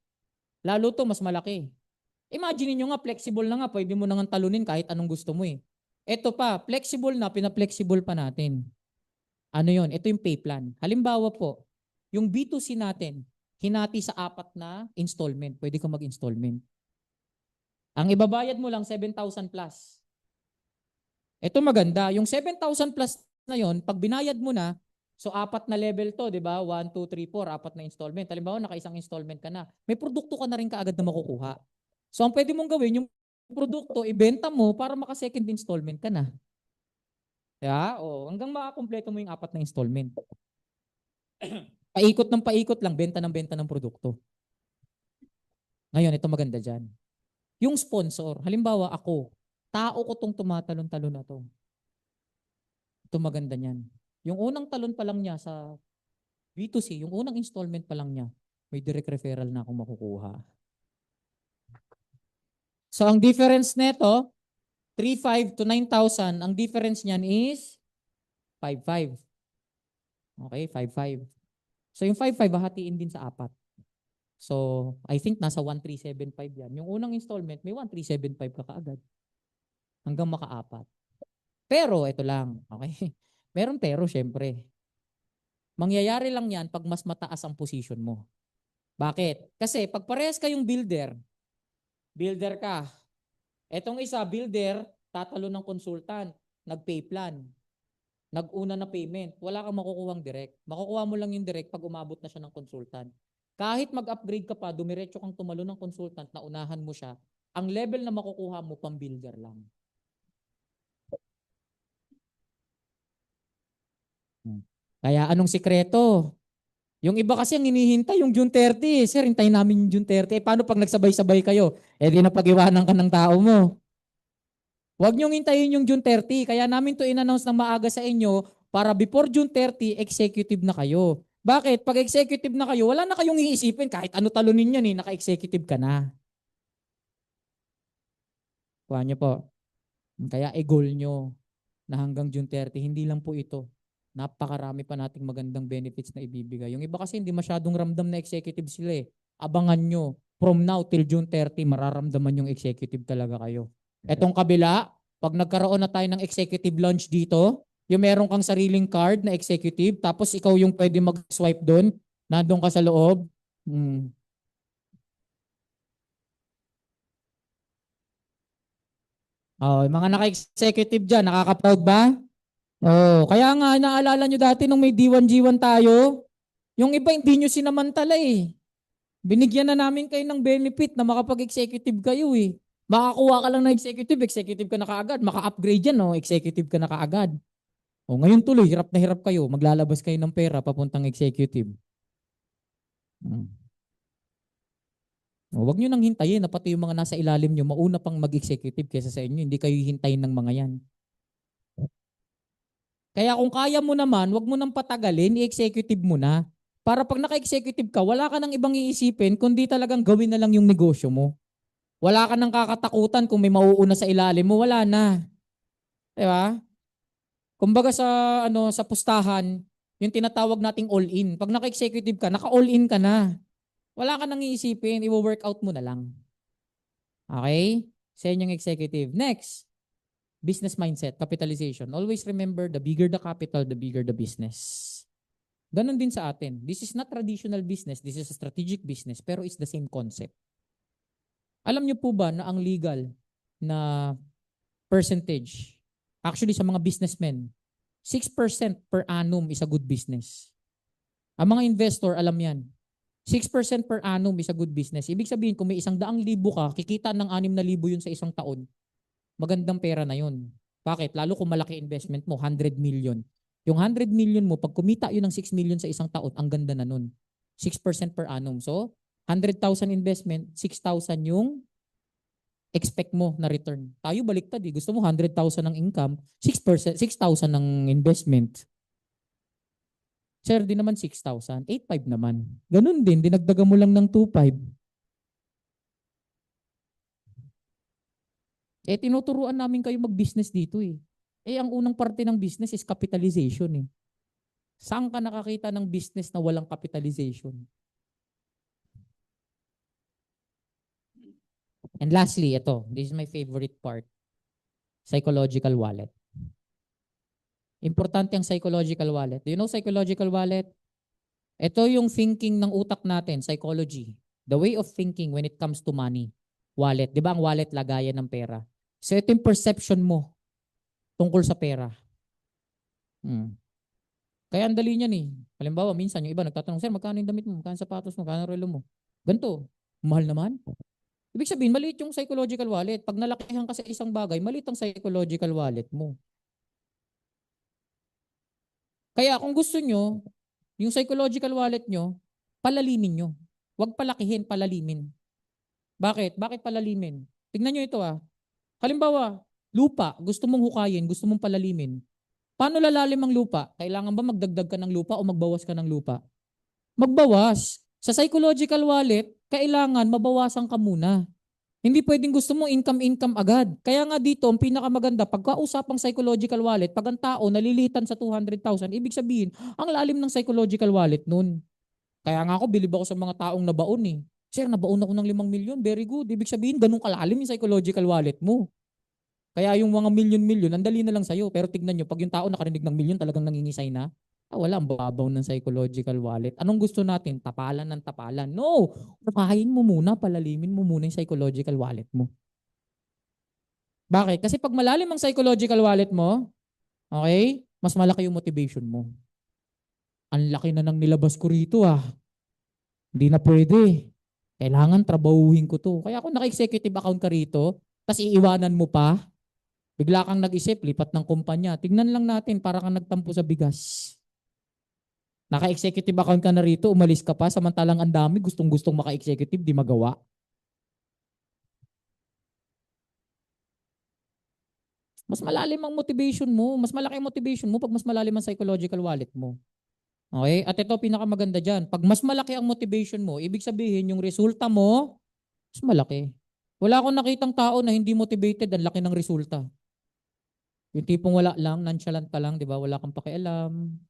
Imagine niyo nga, flexible na nga, pwede mo nang talunin kahit anong gusto mo eh. Ito pa, flexible na, pina-flexible pa natin. Ano yon? Ito yung pay plan. Halimbawa po, yung B2C natin, hinati sa 4 na installment. Pwede ka mag-installment. Ang ibabayad mo lang 7,000 plus. Ito maganda. Yung 7,000 plus na yon, pag binayad mo na, so 4 na level to, di ba? 1, 2, 3, 4, 4 na installment. Halimbawa, naka-isang installment ka na. May produkto ka na rin kaagad na makukuha. So ang pwede mong gawin, yung produkto, ibenta mo para maka-second installment ka na. Kaya, hanggang makakompleto mo yung 4 na installment. Paikot ng paikot lang, benta ng produkto. Ngayon, ito maganda dyan. Yung sponsor, halimbawa ako, tao ko tong tumatalon-talon na to. Ito maganda niyan. Yung unang talon pa lang niya sa B2C, yung unang installment pa lang niya, may direct referral na akong makukuha. So ang difference nito, 3,500 to 9,000, ang difference niyan is 5,500. Okay, 5,500. So yung 5,500 hahatiin din sa 4. So I think nasa 1,375 yan. Yung unang installment, may 1,375 ka kaagad. Hanggang maka-4. Pero ito lang, okay? Meron pero syempre. Mangyayari lang yan pag mas mataas ang position mo. Bakit? Kasi pag parehas kayong builder ka. Etong isa, builder, tatalo ng consultant, nag-pay plan, nag-una na payment. Wala kang makukuhang direct. Makukuha mo lang yung direct pag umabot na siya ng consultant. Kahit mag-upgrade ka pa, dumiretso kang tumalo ng consultant na unahan mo siya, ang level na makukuha mo pang builder lang. Kaya anong sikreto? Yung iba kasi ang hinihintay yung June 30. Sir, hintayin namin yung June 30. Paano pag nagsabay-sabay kayo? Di na pag-iwanan ka ng tao mo. Huwag niyong hintayin yung June 30. Kaya namin to in-announce ng maaga sa inyo para before June 30, executive na kayo. Bakit? Pag executive na kayo, wala na kayong iisipin. Kahit ano talunin yan naka-executive ka na. Kuha niyo po. Kaya i-goal nyo na hanggang June 30, hindi lang po ito. Napakarami pa nating magandang benefits na ibibigay. Yung iba kasi hindi masyadong ramdam na executive sila eh. Abangan nyo. From now till June 30, mararamdaman yung executive talaga kayo. Etong kabila, pag nagkaroon na tayo ng executive lunch dito, yung meron kang sariling card na executive, tapos ikaw yung pwede mag-swipe doon, nandun ka sa loob. Mga naka-executive dyan, nakaka-proud ba? Kaya nga naalala nyo dati nung may D1 G1 tayo, yung iba hindi nyo sinamantala eh. Binigyan na namin kayo ng benefit na makapag-executive kayo eh. Makakuha ka lang ng executive ka na kaagad. Maka-upgrade yan, executive ka na kaagad. Ngayon tuloy, hirap na hirap kayo. Maglalabas kayo ng pera papuntang executive. Huwag nyo nang hintayin na pati yung mga nasa ilalim nyo mauna pang mag-executive kaysa sa inyo. Hindi kayo hintayin ng mga yan. Kaya kung kaya mo naman, wag mo nang patagalin, i-executive mo na. Para pag naka-executive ka, wala ka nang ibang iisipin kundi talagang gawin na lang yung negosyo mo. Wala ka nang kakatakutan kung may mauuna sa ilalim mo, wala na. 'Di ba? Kumbaga sa sa pustahan, Yung tinatawag nating all-in. Pag naka-executive ka, naka-all-in ka na. Wala ka nang iisipin, i-workout mo na lang. Okay? Sa inyong executive. Next, business mindset, capitalization. Always remember, the bigger the capital, the bigger the business. Ganon din sa atin. This is not traditional business, this is a strategic business, pero it's the same concept. Alam niyo po ba na ang legal na percentage, actually sa mga businessmen, 6% per annum is a good business. Ang mga investor, alam yan. 6% per annum is a good business. Ibig sabihin, kung may 100,000 ka, kikita ng 6,000 yun sa isang taon. Magandang pera na yun. Bakit? Lalo kung malaki investment mo, 100 million. Yung 100 million mo, pag kumita yun ng 6 million sa isang taon, ang ganda na nun. 6% per annum. So, 100,000 investment, 6,000 yung expect mo na return. Tayo baliktad eh. Gusto mo 100,000 ng income, 6%, 6,000 ng investment. Sir, di naman 6,000, 8,500 naman. Ganun din, dinagdagan mo lang ng 2,500. Eh, tinuturuan namin kayo mag-business dito eh. Eh, ang unang parte ng business is capitalization eh. Saan ka nakakita ng business na walang capitalization? And lastly, ito, this is my favorite part. Psychological wallet. Importante ang psychological wallet. Do you know psychological wallet? Ito yung thinking ng utak natin, psychology. The way of thinking when it comes to money. Wallet. Di ba ang wallet lagayan ng pera? So ito yung perception mo tungkol sa pera. Kaya ang dali niyan eh. Halimbawa, minsan yung iba nagtatanong, sir, magkano yung damit mo? Magkano sapatos mo? Magkano relo mo? Ganito. Mahal naman. Ibig sabihin, maliit yung psychological wallet. Pag nalakihan ka sa isang bagay, maliit ang psychological wallet mo. Kaya kung gusto nyo, yung psychological wallet nyo, palalimin nyo. Huwag palakihin, palalimin. Bakit? Bakit palalimin? Tignan nyo ito ah. Halimbawa, lupa, gusto mong hukayin, gusto mong palalimin. Paano lalalim ang lupa? Kailangan ba magdagdag ka ng lupa o magbawas ka ng lupa? Magbawas. Sa psychological wallet, kailangan mabawasan ka muna. Hindi pwedeng gusto mo income agad. Kaya nga dito, ang pinakamaganda, pagkausapang psychological wallet, pag ang tao nalilitan sa 200,000, ibig sabihin, ang lalim ng psychological wallet nun. Kaya nga ako, bilib ako sa mga taong nabaon eh. Sir, nabaon ako ng 5 milyon. Very good. Ibig sabihin, ganun kalalim yung psychological wallet mo. Kaya yung mga milyon-milyon, ang dali na lang sa'yo. Pero tignan nyo, pag yung tao nakarinig ng milyon, talagang nangingisay na. Wala, ang babaw ng psychological wallet. Anong gusto natin? Tapalan ng tapalan. No! Upahin mo muna, palalimin mo muna yung psychological wallet mo. Bakit? Kasi pag malalim ang psychological wallet mo, okay, mas malaki yung motivation mo. Ang laki na nang nilabas ko rito ah. Hindi na pwede. Kailangan trabahuhin ko to. Kaya kung naka-executive account ka rito, tapos iiwanan mo pa, bigla kang nag-isip, lipat ng kumpanya. Tignan lang natin, para kang nagtampo sa bigas. Naka-executive account ka na rito, umalis ka pa, samantalang ang dami, gustong-gustong maka-executive, di magawa. Mas malalim ang motivation mo, mas malaki ang motivation mo pag mas malalim ang psychological wallet mo. Okay? At ito, pinakamaganda dyan. Pag mas malaki ang motivation mo, ibig sabihin, yung resulta mo, mas malaki. Wala akong nakitang tao na hindi motivated, ang laki ng resulta. Yung tipong wala lang, nonchalant ka lang, di ba? Wala kang pakialam.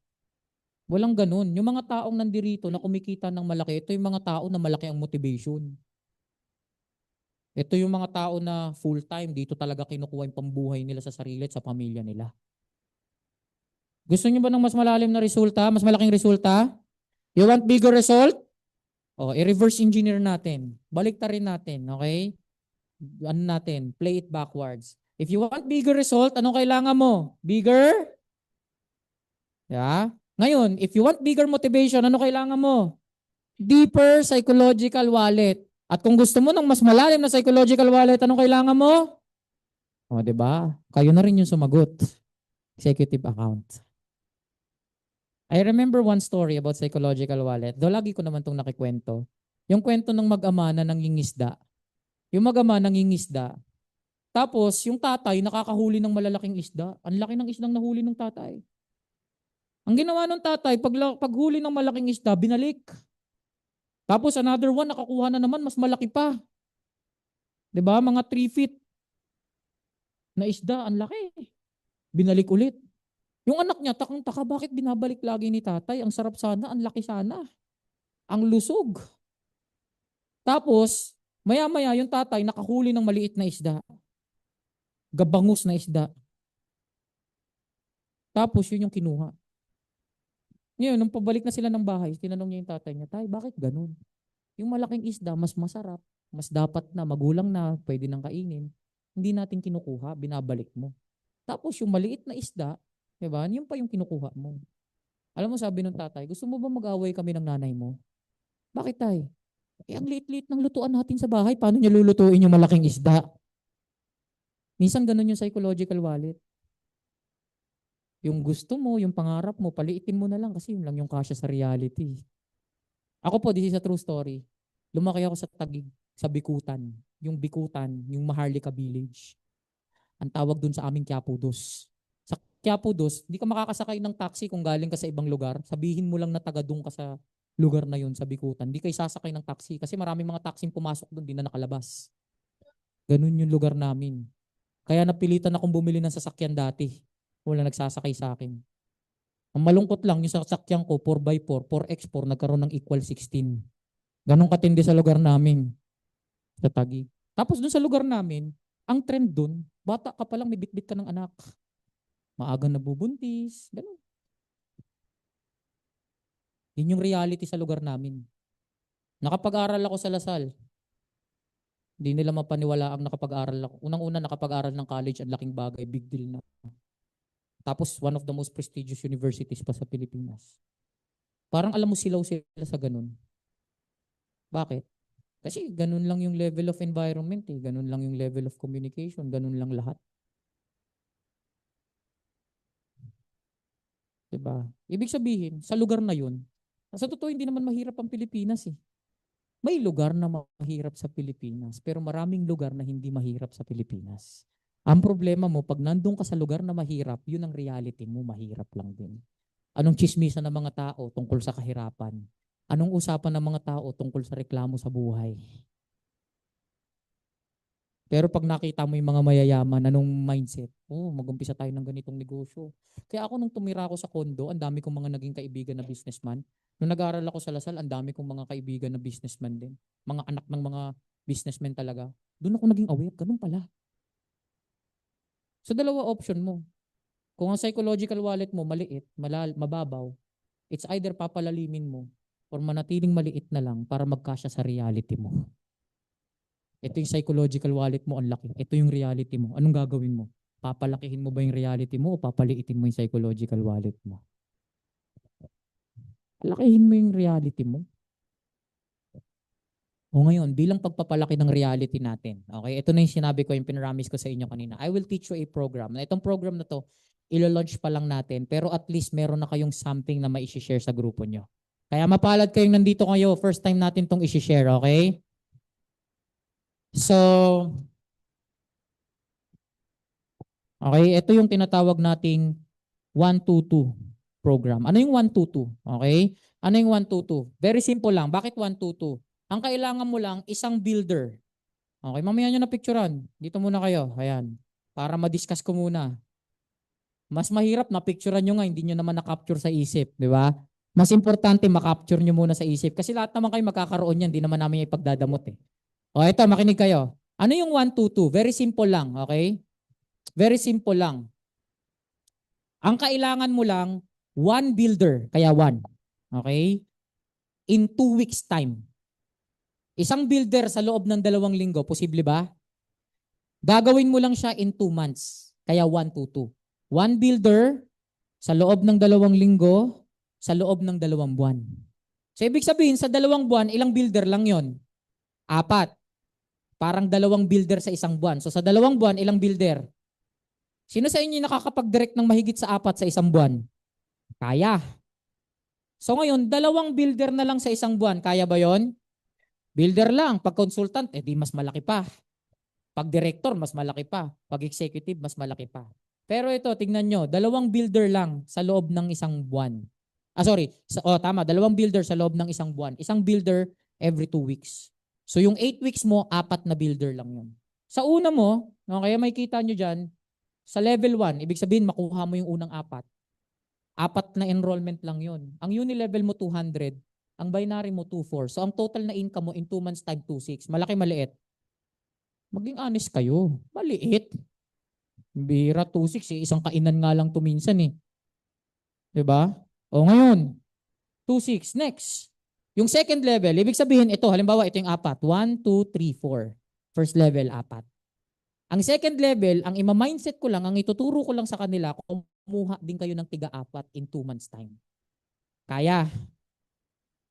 Walang ganun. Yung mga taong nandirito na kumikita ng malaki, ito yung mga tao na malaki ang motivation. Ito yung mga tao na full-time, dito talaga kinukuha yung pambuhay nila sa sarili at sa pamilya nila. Gusto niyo ba ng mas malalim na resulta? Mas malaking resulta? You want bigger result? O, i-reverse engineer natin. Baliktarin natin, okay? Ano natin? Play it backwards. If you want bigger result, anong kailangan mo? Bigger? Yeah. Ngayon, if you want bigger motivation, ano kailangan mo? Deeper psychological wallet. At kung gusto mo ng mas malalim na psychological wallet, anong kailangan mo? O, di ba? Kayo na rin yung sumagot. Executive account. I remember one story about psychological wallet. Though lagi ko naman itong nakikwento. Yung kwento ng mag-ama na nangingisda. Yung mag-ama nangingisda. Tapos, yung tatay nakakahuli ng malalaking isda. Ang laki ng isdang nahuli ng tatay. Ang ginawa ng tatay, paghuli ng malaking isda, binalik. Tapos another one, nakakuha na naman, mas malaki pa. 'Di ba? Mga 3 feet na isda, ang laki. Binalik ulit. Yung anak niya, takang-taka, bakit binabalik lagi ni tatay? Ang sarap sana, ang laki sana, ang lusog. Tapos, maya-maya yung tatay nakahuli ng maliit na isda, gabangus na isda. Tapos yun yung kinuha. Ngayon, nung pabalik na sila ng bahay, tinanong niya yung tatay niya, tay, bakit ganun? Yung malaking isda, mas masarap, mas dapat na, magulang na, pwede nang kainin. Hindi natin kinukuha, binabalik mo. Tapos yung maliit na isda, di ba, yun pa yung kinukuha mo. Alam mo, sabi ng tatay, gusto mo ba mag-away kami ng nanay mo? Bakit tay? Eh, ang liit-liit ng lutuan natin sa bahay, paano niya lulutuin yung malaking isda? Minsan ganun yung psychological wallet. Yung gusto mo, yung pangarap mo, paliitin mo na lang kasi yun lang yung kasya sa reality. Ako po, this is a true story. Lumaki ako sa Taguig, sa Bikutan. Yung Bikutan, yung Maharlika Village. Ang tawag dun sa aming Quiapo Dos. Sa Quiapo Dos, hindi ka makakasakay ng taxi kung galing ka sa ibang lugar. Sabihin mo lang na taga dun ka sa lugar na yun, sa Bikutan. Hindi kayo sasakay ng taxi kasi maraming mga taxi pumasok dun, di na nakalabas. Ganun yung lugar namin. Kaya napilitan akong bumili ng sasakyan dati. Wala nagsasakay sa akin. Ang malungkot lang, yung sasakyan ko, 4x4, 4x4, nagkaroon ng equal 16. Ganong katindi sa lugar namin, sa Taguig. Tapos dun sa lugar namin, ang trend dun, bata ka pa lang, may bitbit ka ng anak. Maagang nabubuntis, ganun. Yun yung reality sa lugar namin. Nakapag-aral ako sa Lasal. Hindi nila mapaniwala ang nakapag-aral ako. Unang-una nakapag-aral ng college, ang laking bagay, big deal na. Tapos one of the most prestigious universities pa sa Pilipinas. Parang alam mo silaw sila sa ganun. Bakit? Kasi ganun lang yung level of environment eh. Ganun lang yung level of communication. Ganun lang lahat. Diba? Ibig sabihin, sa lugar na yun, sa totoo hindi naman mahirap ang Pilipinas eh. May lugar na mahirap sa Pilipinas, pero maraming lugar na hindi mahirap sa Pilipinas. Ang problema mo, pag nandun ka sa lugar na mahirap, yun ang reality mo, mahirap lang din. Anong chismisa ng mga tao tungkol sa kahirapan? Anong usapan ng mga tao tungkol sa reklamo sa buhay? Pero pag nakita mo yung mga mayayaman, anong mindset? Oh, mag-umpisa tayo ng ganitong negosyo. Kaya ako nung tumira ako sa condo, ang dami kong mga naging kaibigan na businessman. Nung nag-aaral ako sa Lasal, ang dami kong mga kaibigan na businessman din. Mga anak ng mga businessmen talaga. Doon ako naging aware, ganun pala. So dalawa option mo. Kung ang psychological wallet mo maliit, mababaw, it's either papalalimin mo or manatiling maliit na lang para magkasya sa reality mo. Ito yung psychological wallet mo, ang laki. Ito yung reality mo. Anong gagawin mo? Papalakihin mo ba yung reality mo o papaliitin mo yung psychological wallet mo? Lakihin mo yung reality mo. O ngayon, bilang pagpapalaki ng reality natin, okay, ito na yung sinabi ko, yung pinaramis ko sa inyo kanina. I will teach you a program. Na itong program na to, ilo-launch pa lang natin, pero at least meron na kayong something na ma-share sa grupo nyo. Kaya mapalad kayong nandito kayo, first time natin tong i-share, okay? So, okay, ito yung tinatawag nating 122 program. Ano yung 122? Okay? Ano yung 122? Very simple lang. Bakit 122? Ang kailangan mo lang, isang builder. Okay, mamaya nyo na picturean. Dito muna kayo. Ayan. Para ma-discuss ko muna. Mas mahirap na picturean nyo nga, hindi nyo naman na-capture sa isip. Di ba? Mas importante, ma-capture nyo muna sa isip. Kasi lahat naman kayo magkakaroon yan. Hindi naman namin ipagdadamot eh. O ito, makinig kayo. Ano yung 122? Very simple lang. Okay? Very simple lang. Ang kailangan mo lang, one builder, kaya one. Okay? In 2 weeks time. Isang builder sa loob ng 2 linggo, posible ba? Gagawin mo lang siya in 2 months. Kaya 122. One builder sa loob ng 2 linggo, sa loob ng 2 buwan. So ibig sabihin, sa 2 buwan, ilang builder lang yon? 4. Parang 2 builder sa isang buwan. So sa 2 buwan, ilang builder? Sino sa inyo nakakapag-direct ng mahigit sa 4 sa isang buwan? Kaya. So ngayon, 2 builder na lang sa isang buwan. Kaya ba yon? Builder lang. Pag consultant, di mas malaki pa. Pag director, mas malaki pa. Pag executive, mas malaki pa. Pero ito, tingnan nyo, 2 builder lang sa loob ng isang buwan. Tama, 2 builder sa loob ng isang buwan. Isang builder every 2 weeks. So yung 8 weeks mo, 4 na builder lang yun. Sa una mo, kaya may kita nyo dyan, sa level 1, ibig sabihin makuha mo yung unang 4. Apat na enrollment lang yun. Ang uni-level mo 200, ang binary mo 24. So ang total na income mo in 2 months time 26. Malaki maliit. Maging honest kayo. Maliit. Bira 26 eh. Isang kainan nga lang tuminsan eh. 'Di ba? O ngayon, 26. Next. Yung second level, ibig sabihin ito, halimbawa ito yung apat. 1, 2, 3, 4. First level, apat. Ang second level, ang ima-mindset ko lang, ang ituturo ko lang sa kanila, kumuha din kayo ng tiga-apat in 2 months time. Kaya.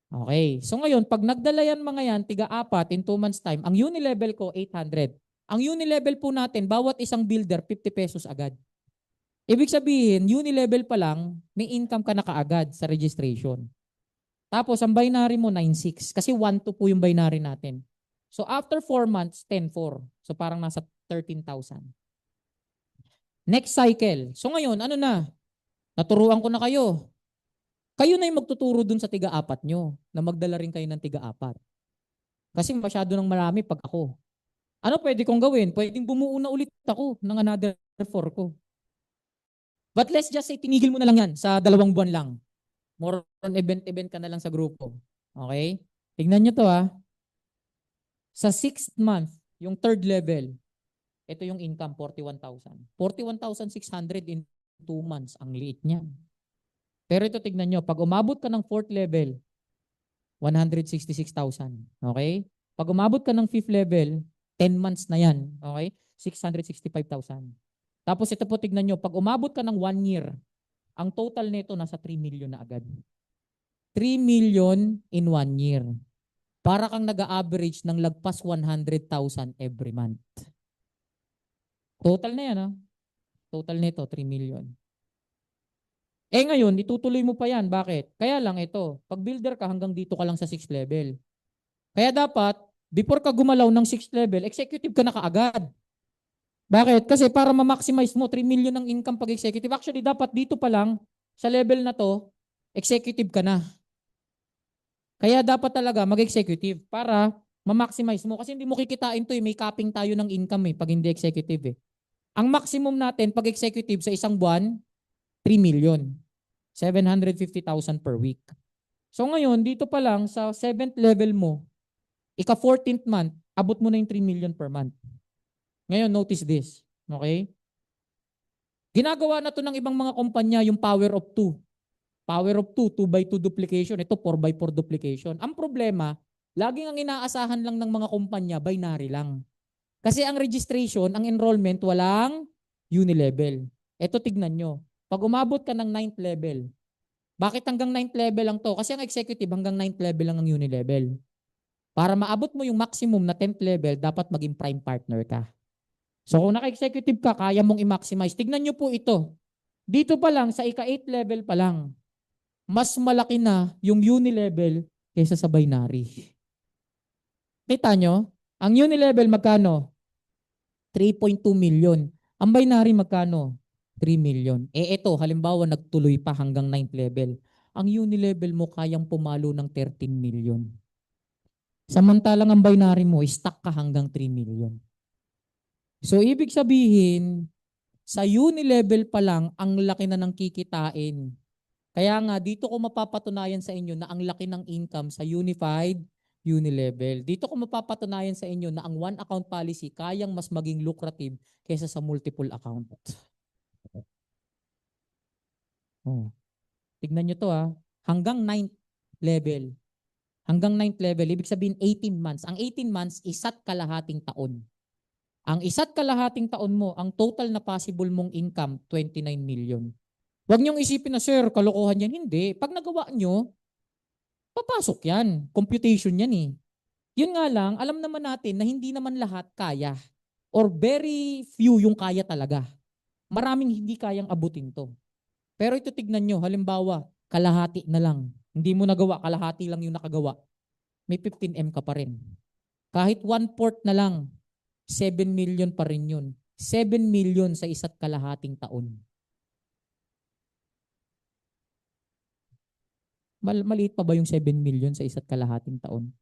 Okay. So ngayon, pag nagdala yan mga yan, tiga-apat in 2 months time, ang uni-level ko, 800. Ang uni-level po natin, bawat isang builder, 50 pesos agad. Ibig sabihin, uni-level pa lang, may income ka na kaagad sa registration. Tapos, ang binary mo, 9.6. Kasi 1-2 po yung binary natin. So, after 4 months, 10.4. So, parang nasa 13,000. Next cycle. So, ngayon, ano na? Naturuan ko na kayo. Kayo na yung magtuturo dun sa tiga-apat nyo na magdala rin kayo ng tiga-apat. Kasi masyado nang marami pag ako. Ano pwede kong gawin? Pwedeng bumuo na ulit ako ng another 4 ko. But let's just say, tinigil mo na lang yan sa 2 buwan lang. More on event-event ka na lang sa grupo. Okay? Tignan nyo to ha. Sa 6th month, yung third level, ito yung income, 41,000. 41,600 in 2 months. Ang liit niya. Pero ito tignan nyo, pag umabot ka ng 4th level, 166,000. Okay? Pag umabot ka ng 5th level, 10 months na yan. Okay? 665,000. Tapos ito po tignan nyo, pag umabot ka ng 1 year, ang total nito nasa 3 million na agad. 3 million in 1 year. Para kang nag-a-average ng lagpas 100,000 every month. Total na yan ha. Total nito, 3 million. Eh ngayon, itutuloy mo pa yan. Bakit? Kaya lang ito, pag builder ka hanggang dito ka lang sa 6th level. Kaya dapat, before ka gumalaw ng 6th level, executive ka na kaagad. Bakit? Kasi para ma-maximize mo, 3 million ang income pag executive. Actually, dapat dito pa lang, sa level na to, executive ka na. Kaya dapat talaga mag-executive para ma-maximize mo. Kasi hindi mo kikitain to eh. May capping tayo ng income eh pag hindi executive eh. Ang maximum natin pag executive sa isang buwan, 3 million. 750,000 per week. So ngayon, dito pa lang sa 7th level mo, ika-14th month, abot mo na yung 3 million per month. Ngayon, notice this. Okay? Ginagawa na to ng ibang mga kumpanya yung power of 2. Power of 2, 2 by 2 duplication. Ito, 4 by 4 duplication. Ang problema, laging ang inaasahan lang ng mga kumpanya, binary lang. Kasi ang registration, ang enrollment, walang uni-level. Ito, tignan nyo. Pag umabot ka ng 9th level, bakit hanggang 9th level lang to? Kasi ang executive hanggang 9th level lang ang uni-level. Para maabot mo yung maximum na 10th level, dapat maging prime partner ka. So kung naka-executive ka, kaya mong i-maximize. Tignan nyo po ito. Dito pa lang, sa ika-8th level pa lang, mas malaki na yung uni-level kaysa sa binary. Kita nyo? Ang uni-level magkano? 3.2 million. Ang binary magkano? 3 million. Eh ito, halimbawa nagtuloy pa hanggang 9th level. Ang uni-level mo kayang pumalo ng 13 million. Samantalang ang binary mo, stuck ka hanggang 3 million. So ibig sabihin, sa uni-level pa lang, ang laki na ng kikitain. Kaya nga, dito ko mapapatunayan sa inyo na ang laki ng income sa unified uni-level. Dito ko mapapatunayan sa inyo na ang one account policy kayang mas maging lucrative kaysa sa multiple account. Oh. Tignan nyo to ha. Hanggang 9th level. Hanggang 9th level, ibig sabihin 18 months. Ang 18 months, isa't kalahating taon. Ang isa't kalahating taon mo, ang total na possible mong income, 29 million. Huwag niyong isipin na, sir, kalokohan yan. Hindi. Pag nagawa nyo, papasok yan. Computation yan eh. Yun nga lang, alam naman natin na hindi naman lahat kaya. Or very few yung kaya talaga. Maraming hindi kayang abutin to. Pero ito tignan nyo, halimbawa, kalahati na lang. Hindi mo nagawa, kalahati lang yung nakagawa. May 15M ka pa rin. Kahit 1/4 na lang, 7 million pa rin yun. 7 million sa isa't kalahating taon. Maliit pa ba yung 7 million sa isa't kalahating taon?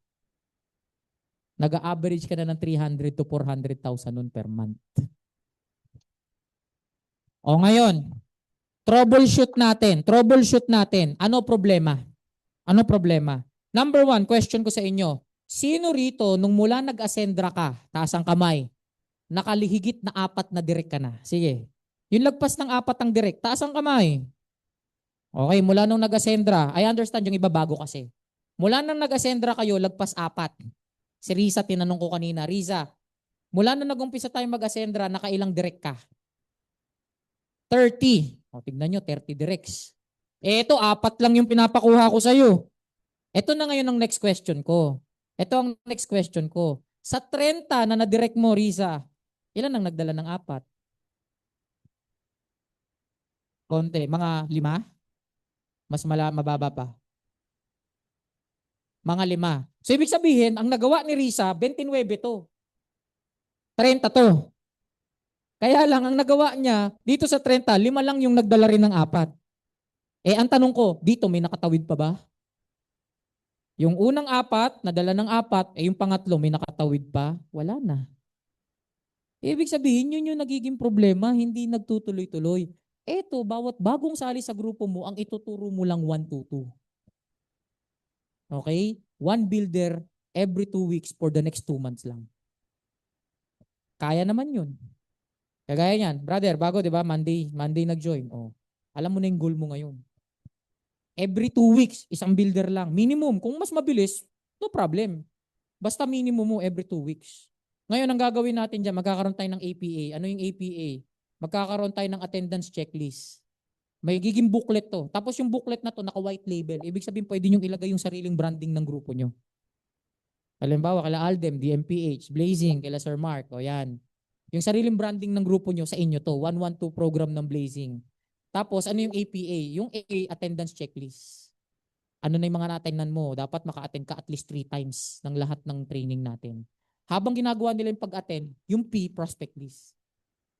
Nag-average ka na ng 300 to 400,000 nun per month. O ngayon, Troubleshoot natin. Troubleshoot natin. Ano problema? Ano problema? Number one, question ko sa inyo. Sino rito, nung mula nag-ascendra ka, taas ang kamay, nakalihigit na 4 na direct ka na? Sige. Yung lagpas ng 4 ang direct, taas ang kamay. Okay, mula nung nag-ascendra, I understand yung iba bago kasi. Mula nung nag-ascendra kayo, lagpas 4. Si Riza, tinanong ko kanina, Riza, mula nung nag-umpisa tayo mag-ascendra, nakailang direct ka? 30. O, tignan nyo, 30 directs. Eh, ito, 4 lang yung pinapakuha ko sa'yo. Ito na ngayon ang next question ko. Ito ang next question ko. Sa 30 na na-direct mo, Riza, ilan ang nagdala ng 4? Konti. Mga 5? Mababa pa. Mga 5. So, ibig sabihin, ang nagawa ni Riza, 29 to. 30 to. Kaya lang, ang nagawa niya, dito sa 30, 5 lang yung nagdala rin ng 4. Eh, ang tanong ko, dito may nakatawid pa ba? Yung unang 4, nadala ng 4, eh yung pangatlo, may nakatawid pa? Wala na. Ibig sabihin, yun yung nagiging problema, hindi nagtutuloy-tuloy. Eto, bawat bagong sali sa grupo mo, ang ituturo mo lang 1 to 2. Okay? One builder every 2 weeks for the next 2 months lang. Kaya naman yun. Kagaya niyan, brother, bago 'di ba? Monday nag-join. Oh. Alam mo na yung goal mo ngayon. Every 2 weeks, isang builder lang. Minimum. Kung mas mabilis, no problem. Basta minimum mo every 2 weeks. Ngayon, ang gagawin natin dyan, magkakaroon tayo ng APA. Ano yung APA? Magkakaroon tayo ng attendance checklist. May giging booklet to. Tapos yung booklet na to, naka-white label. Ibig sabihin, pwede nyo ilagay yung sariling branding ng grupo nyo. Halimbawa, kala Aldem, DMPH, Blazing, kala Sir Mark. O yan. Yung sariling branding ng grupo nyo, sa inyo to. 112 program ng Blazing. Tapos, ano yung APA? Yung AA, attendance checklist. Ano na yung mga natinnan mo? Dapat maka-attend ka at least 3 times ng lahat ng training natin. Habang ginagawa nila yung pag-attend, yung P, prospect list.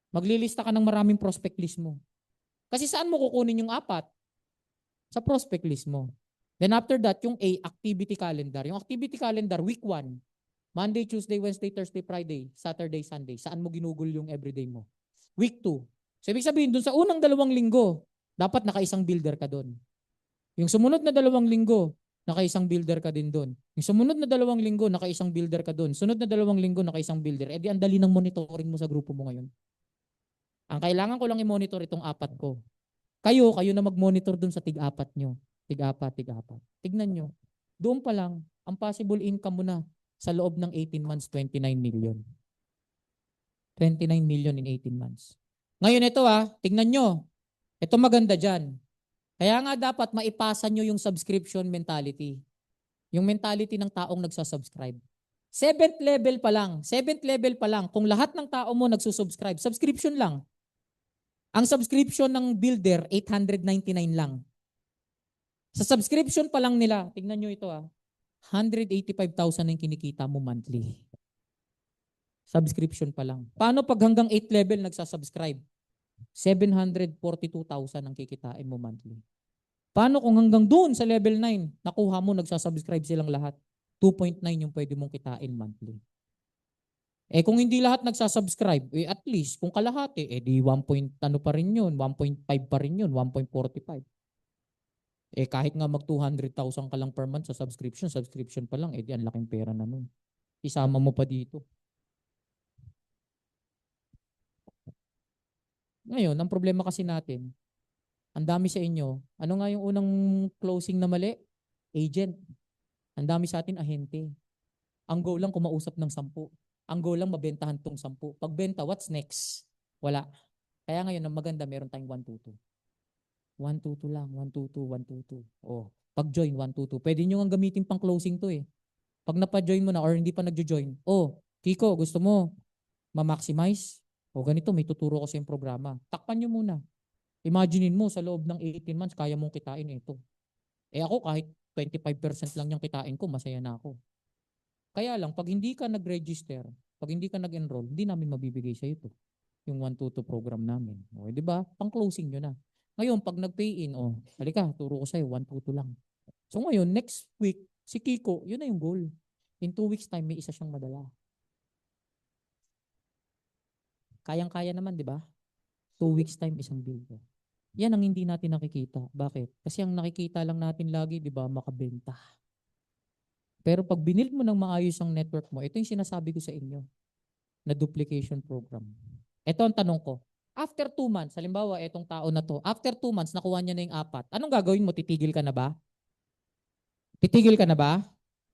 Maglilista ka ng maraming prospect list mo. Kasi saan mo kukunin yung 4? Sa prospect list mo. Then after that, yung A, activity calendar. Yung activity calendar, week 1, Monday, Tuesday, Wednesday, Thursday, Friday, Saturday, Sunday. Saan mo ginugol yung everyday mo? Week 2. So ibig sabihin, dun sa unang 2 linggo, dapat nakaisang builder ka dun. Yung sumunod na 2 linggo, nakaisang builder ka din dun. Yung sumunod na 2 linggo, nakaisang builder ka dun. Sunod na 2 linggo, nakaisang builder. Eh di ang dali ng monitoring mo sa grupo mo ngayon. Ang kailangan ko lang i-monitor itong 4 ko. Kayo na mag-monitor dun sa tig-4 nyo. Tig-4, tig-4. Tignan nyo. Doon pa lang, ang possible income mo na sa loob ng 18 months, 29 million. 29 million in 18 months. Ngayon ito tignan nyo. Ito maganda dyan. Kaya nga dapat maipasa nyo yung subscription mentality. Yung mentality ng taong nagsasubscribe. 7th level pa lang, kung lahat ng tao mo nagsusubscribe, subscription lang. Ang subscription ng builder, 899 lang. Sa subscription pa lang nila, tignan nyo ito 185,000 yung kinikita mo monthly. Subscription pa lang. Paano pag hanggang 8th level nagsasubscribe? 742,000 ang kikitain mo monthly. Paano kung hanggang doon sa level 9, nakuha mo, nagsasubscribe silang lahat? 2.9 yung pwede mong kitain monthly. Eh kung hindi lahat nagsasubscribe, at least kung kalahati, di 1 point ano pa rin yun, 1.5 pa rin yun, 1.45. Kahit nga mag 200,000 ka lang per month sa subscription pa lang, di ang laking pera na nun. Isama mo pa dito. Ngayon, ang problema kasi natin, ang dami sa inyo, ano nga yung unang closing na mali? Agent. Ang dami sa atin, ahente. Ang goal lang kumausap ng 10. Ang goal lang mabentahan tong 10. Pagbenta, what's next? Wala. Kaya ngayon, ang maganda, meron tayong 122. 122 lang, 122, 122. Oh, pag-join, 122. Pwede nyo nga gamitin pang closing to eh. Pag napa-join mo na or hindi pa nagjo-join, Kiko, gusto mo ma-maximize? O ganito, may tuturo ko sa yung programa. Takpan nyo muna. Imaginein mo, sa loob ng 18 months, kaya mong kitain ito. Ako, kahit 25% lang yung kitain ko, masaya na ako. Kaya lang, pag hindi ka nag-register, pag hindi ka nag-enroll, hindi namin mabibigay sa ito. Yung 122 program namin. O, di ba? Pang-closing nyo na. Ngayon, pag nag-pay in, halika, turo ko sa'yo, 122 lang. So ngayon, next week, si Kiko, yun na yung goal. In 2 weeks time, may isa siyang madala. Kayang-kaya naman, di ba? 2 weeks time, isang builder. Yan ang hindi natin nakikita. Bakit? Kasi ang nakikita lang natin lagi, di ba, makabenta. Pero pag binild mo ng maayos ang network mo, ito yung sinasabi ko sa inyo, na duplication program. Ito ang tanong ko. After 2 months, halimbawa, itong tao na to, after 2 months, nakuha niya na yung 4. Anong gagawin mo? Titigil ka na ba? Titigil ka na ba?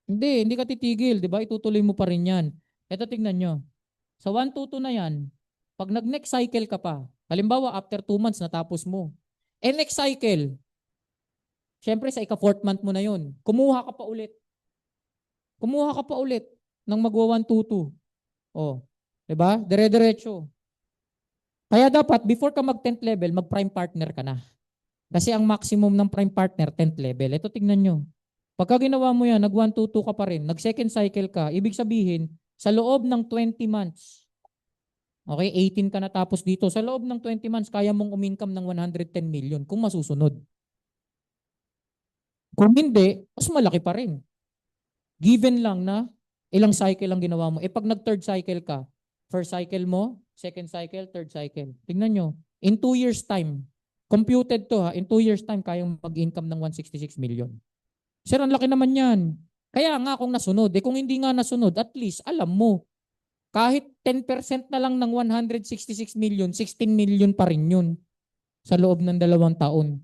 Hindi ka titigil, di ba? Itutuloy mo pa rin yan. Ito tingnan nyo. Sa 122 na yan, pag nag-next cycle ka pa, halimbawa after 2 months natapos mo, next cycle, syempre sa ika-4th month mo na yun, kumuha ka pa ulit. Kumuha ka pa ulit ng magwa 122. Oh, di ba? Dire-diretso. Kaya dapat before ka mag 10th level, mag-prime partner ka na. Kasi ang maximum ng prime partner, 10th level. Ito tingnan nyo. Pagka ginawa mo yan, nag-122 ka pa rin, nag-second cycle ka, ibig sabihin, sa loob ng 20 months, okay, 18 ka natapos dito, sa loob ng 20 months, kaya mong umincome ng 110 million kung masusunod. Kung hindi, mas malaki pa rin. Given lang na ilang cycle ang ginawa mo. Pag nag-third cycle ka, first cycle mo, second cycle, third cycle. Tingnan nyo, in 2 years time, computed to ha, in 2 years time, kayang mag-income ng 166 million. Sir, ang laki naman yan. Kaya nga kung nasunod, kung hindi nga nasunod, at least alam mo, kahit 10% na lang ng 166 million, 16 million pa rin yun sa loob ng 2 taon.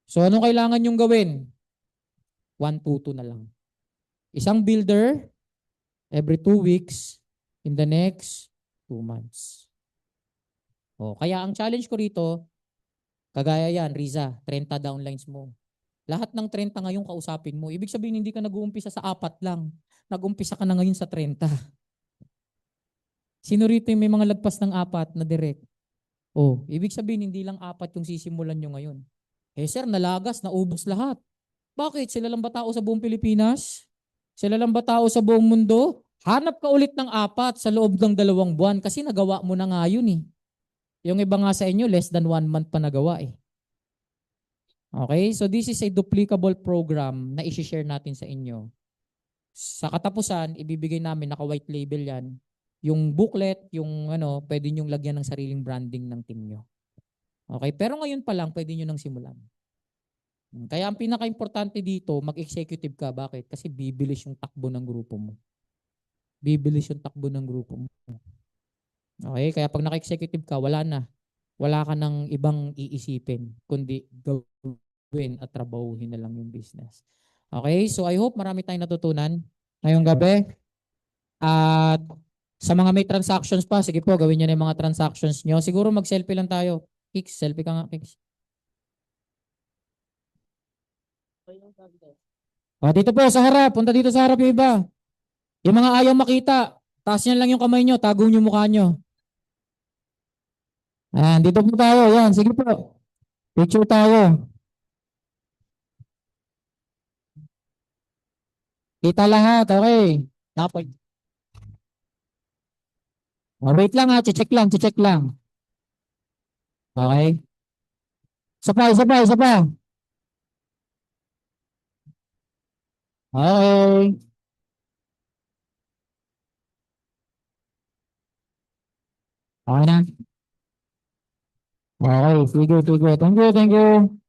So anong kailangan yung gawin? 122 na lang. Isang builder every 2 weeks in the next 2 months. O, kaya ang challenge ko rito, kagaya yan, Riza, 30 downlines mo. Lahat ng 30 ngayon kausapin mo. Ibig sabihin hindi ka nag-uumpisa sa 4 lang. Nag-umpisa ka na ngayon sa 30. Sino rito yung may mga lagpas ng 4 na direct? Oh, ibig sabihin hindi lang 4 yung sisimulan nyo ngayon. Sir, nalagas, naubos lahat. Bakit? Sila lang ba tao sa buong Pilipinas? Sila lang ba tao sa buong mundo? Hanap ka ulit ng 4 sa loob ng 2 buwan kasi nagawa mo na nga yun eh. Yung iba nga sa inyo, less than 1 month pa nagawa eh. Okay? So this is a duplicable program na isi-share natin sa inyo. Sa katapusan, ibibigay namin, naka-white label yan, yung booklet, yung pwede nyong lagyan ng sariling branding ng team nyo. Okay? Pero ngayon pa lang, pwede nyo nang simulan. Kaya ang pinaka-importante dito, mag-executive ka. Bakit? Kasi bibilis yung takbo ng grupo mo. Bibilis yung takbo ng grupo mo. Okay? Kaya pag naka-executive ka, wala na. Wala ka ng ibang iisipin, kundi gawin at trabahuhin na lang yung business. Okay? So I hope marami tayong natutunan ngayong gabi. At sa mga may transactions pa, sige po, gawin nyo na yung mga transactions nyo. Siguro mag-selfie lang tayo. Kicks, selfie ka nga, Kicks. Dito po sa harap. Punta dito sa harap yung iba. Yung mga ayaw makita, taas nyo lang yung kamay nyo, tago nyo mukha nyo. Dito po tayo. Yan, sige po. Picture tayo. Kita lahat, okay. Dapat. Wait lang ha, check lang, check lang. Okay. Isa pa, isa pa, isa pa. Okay. Okay na. Okay, sige, sige. Thank you, thank you.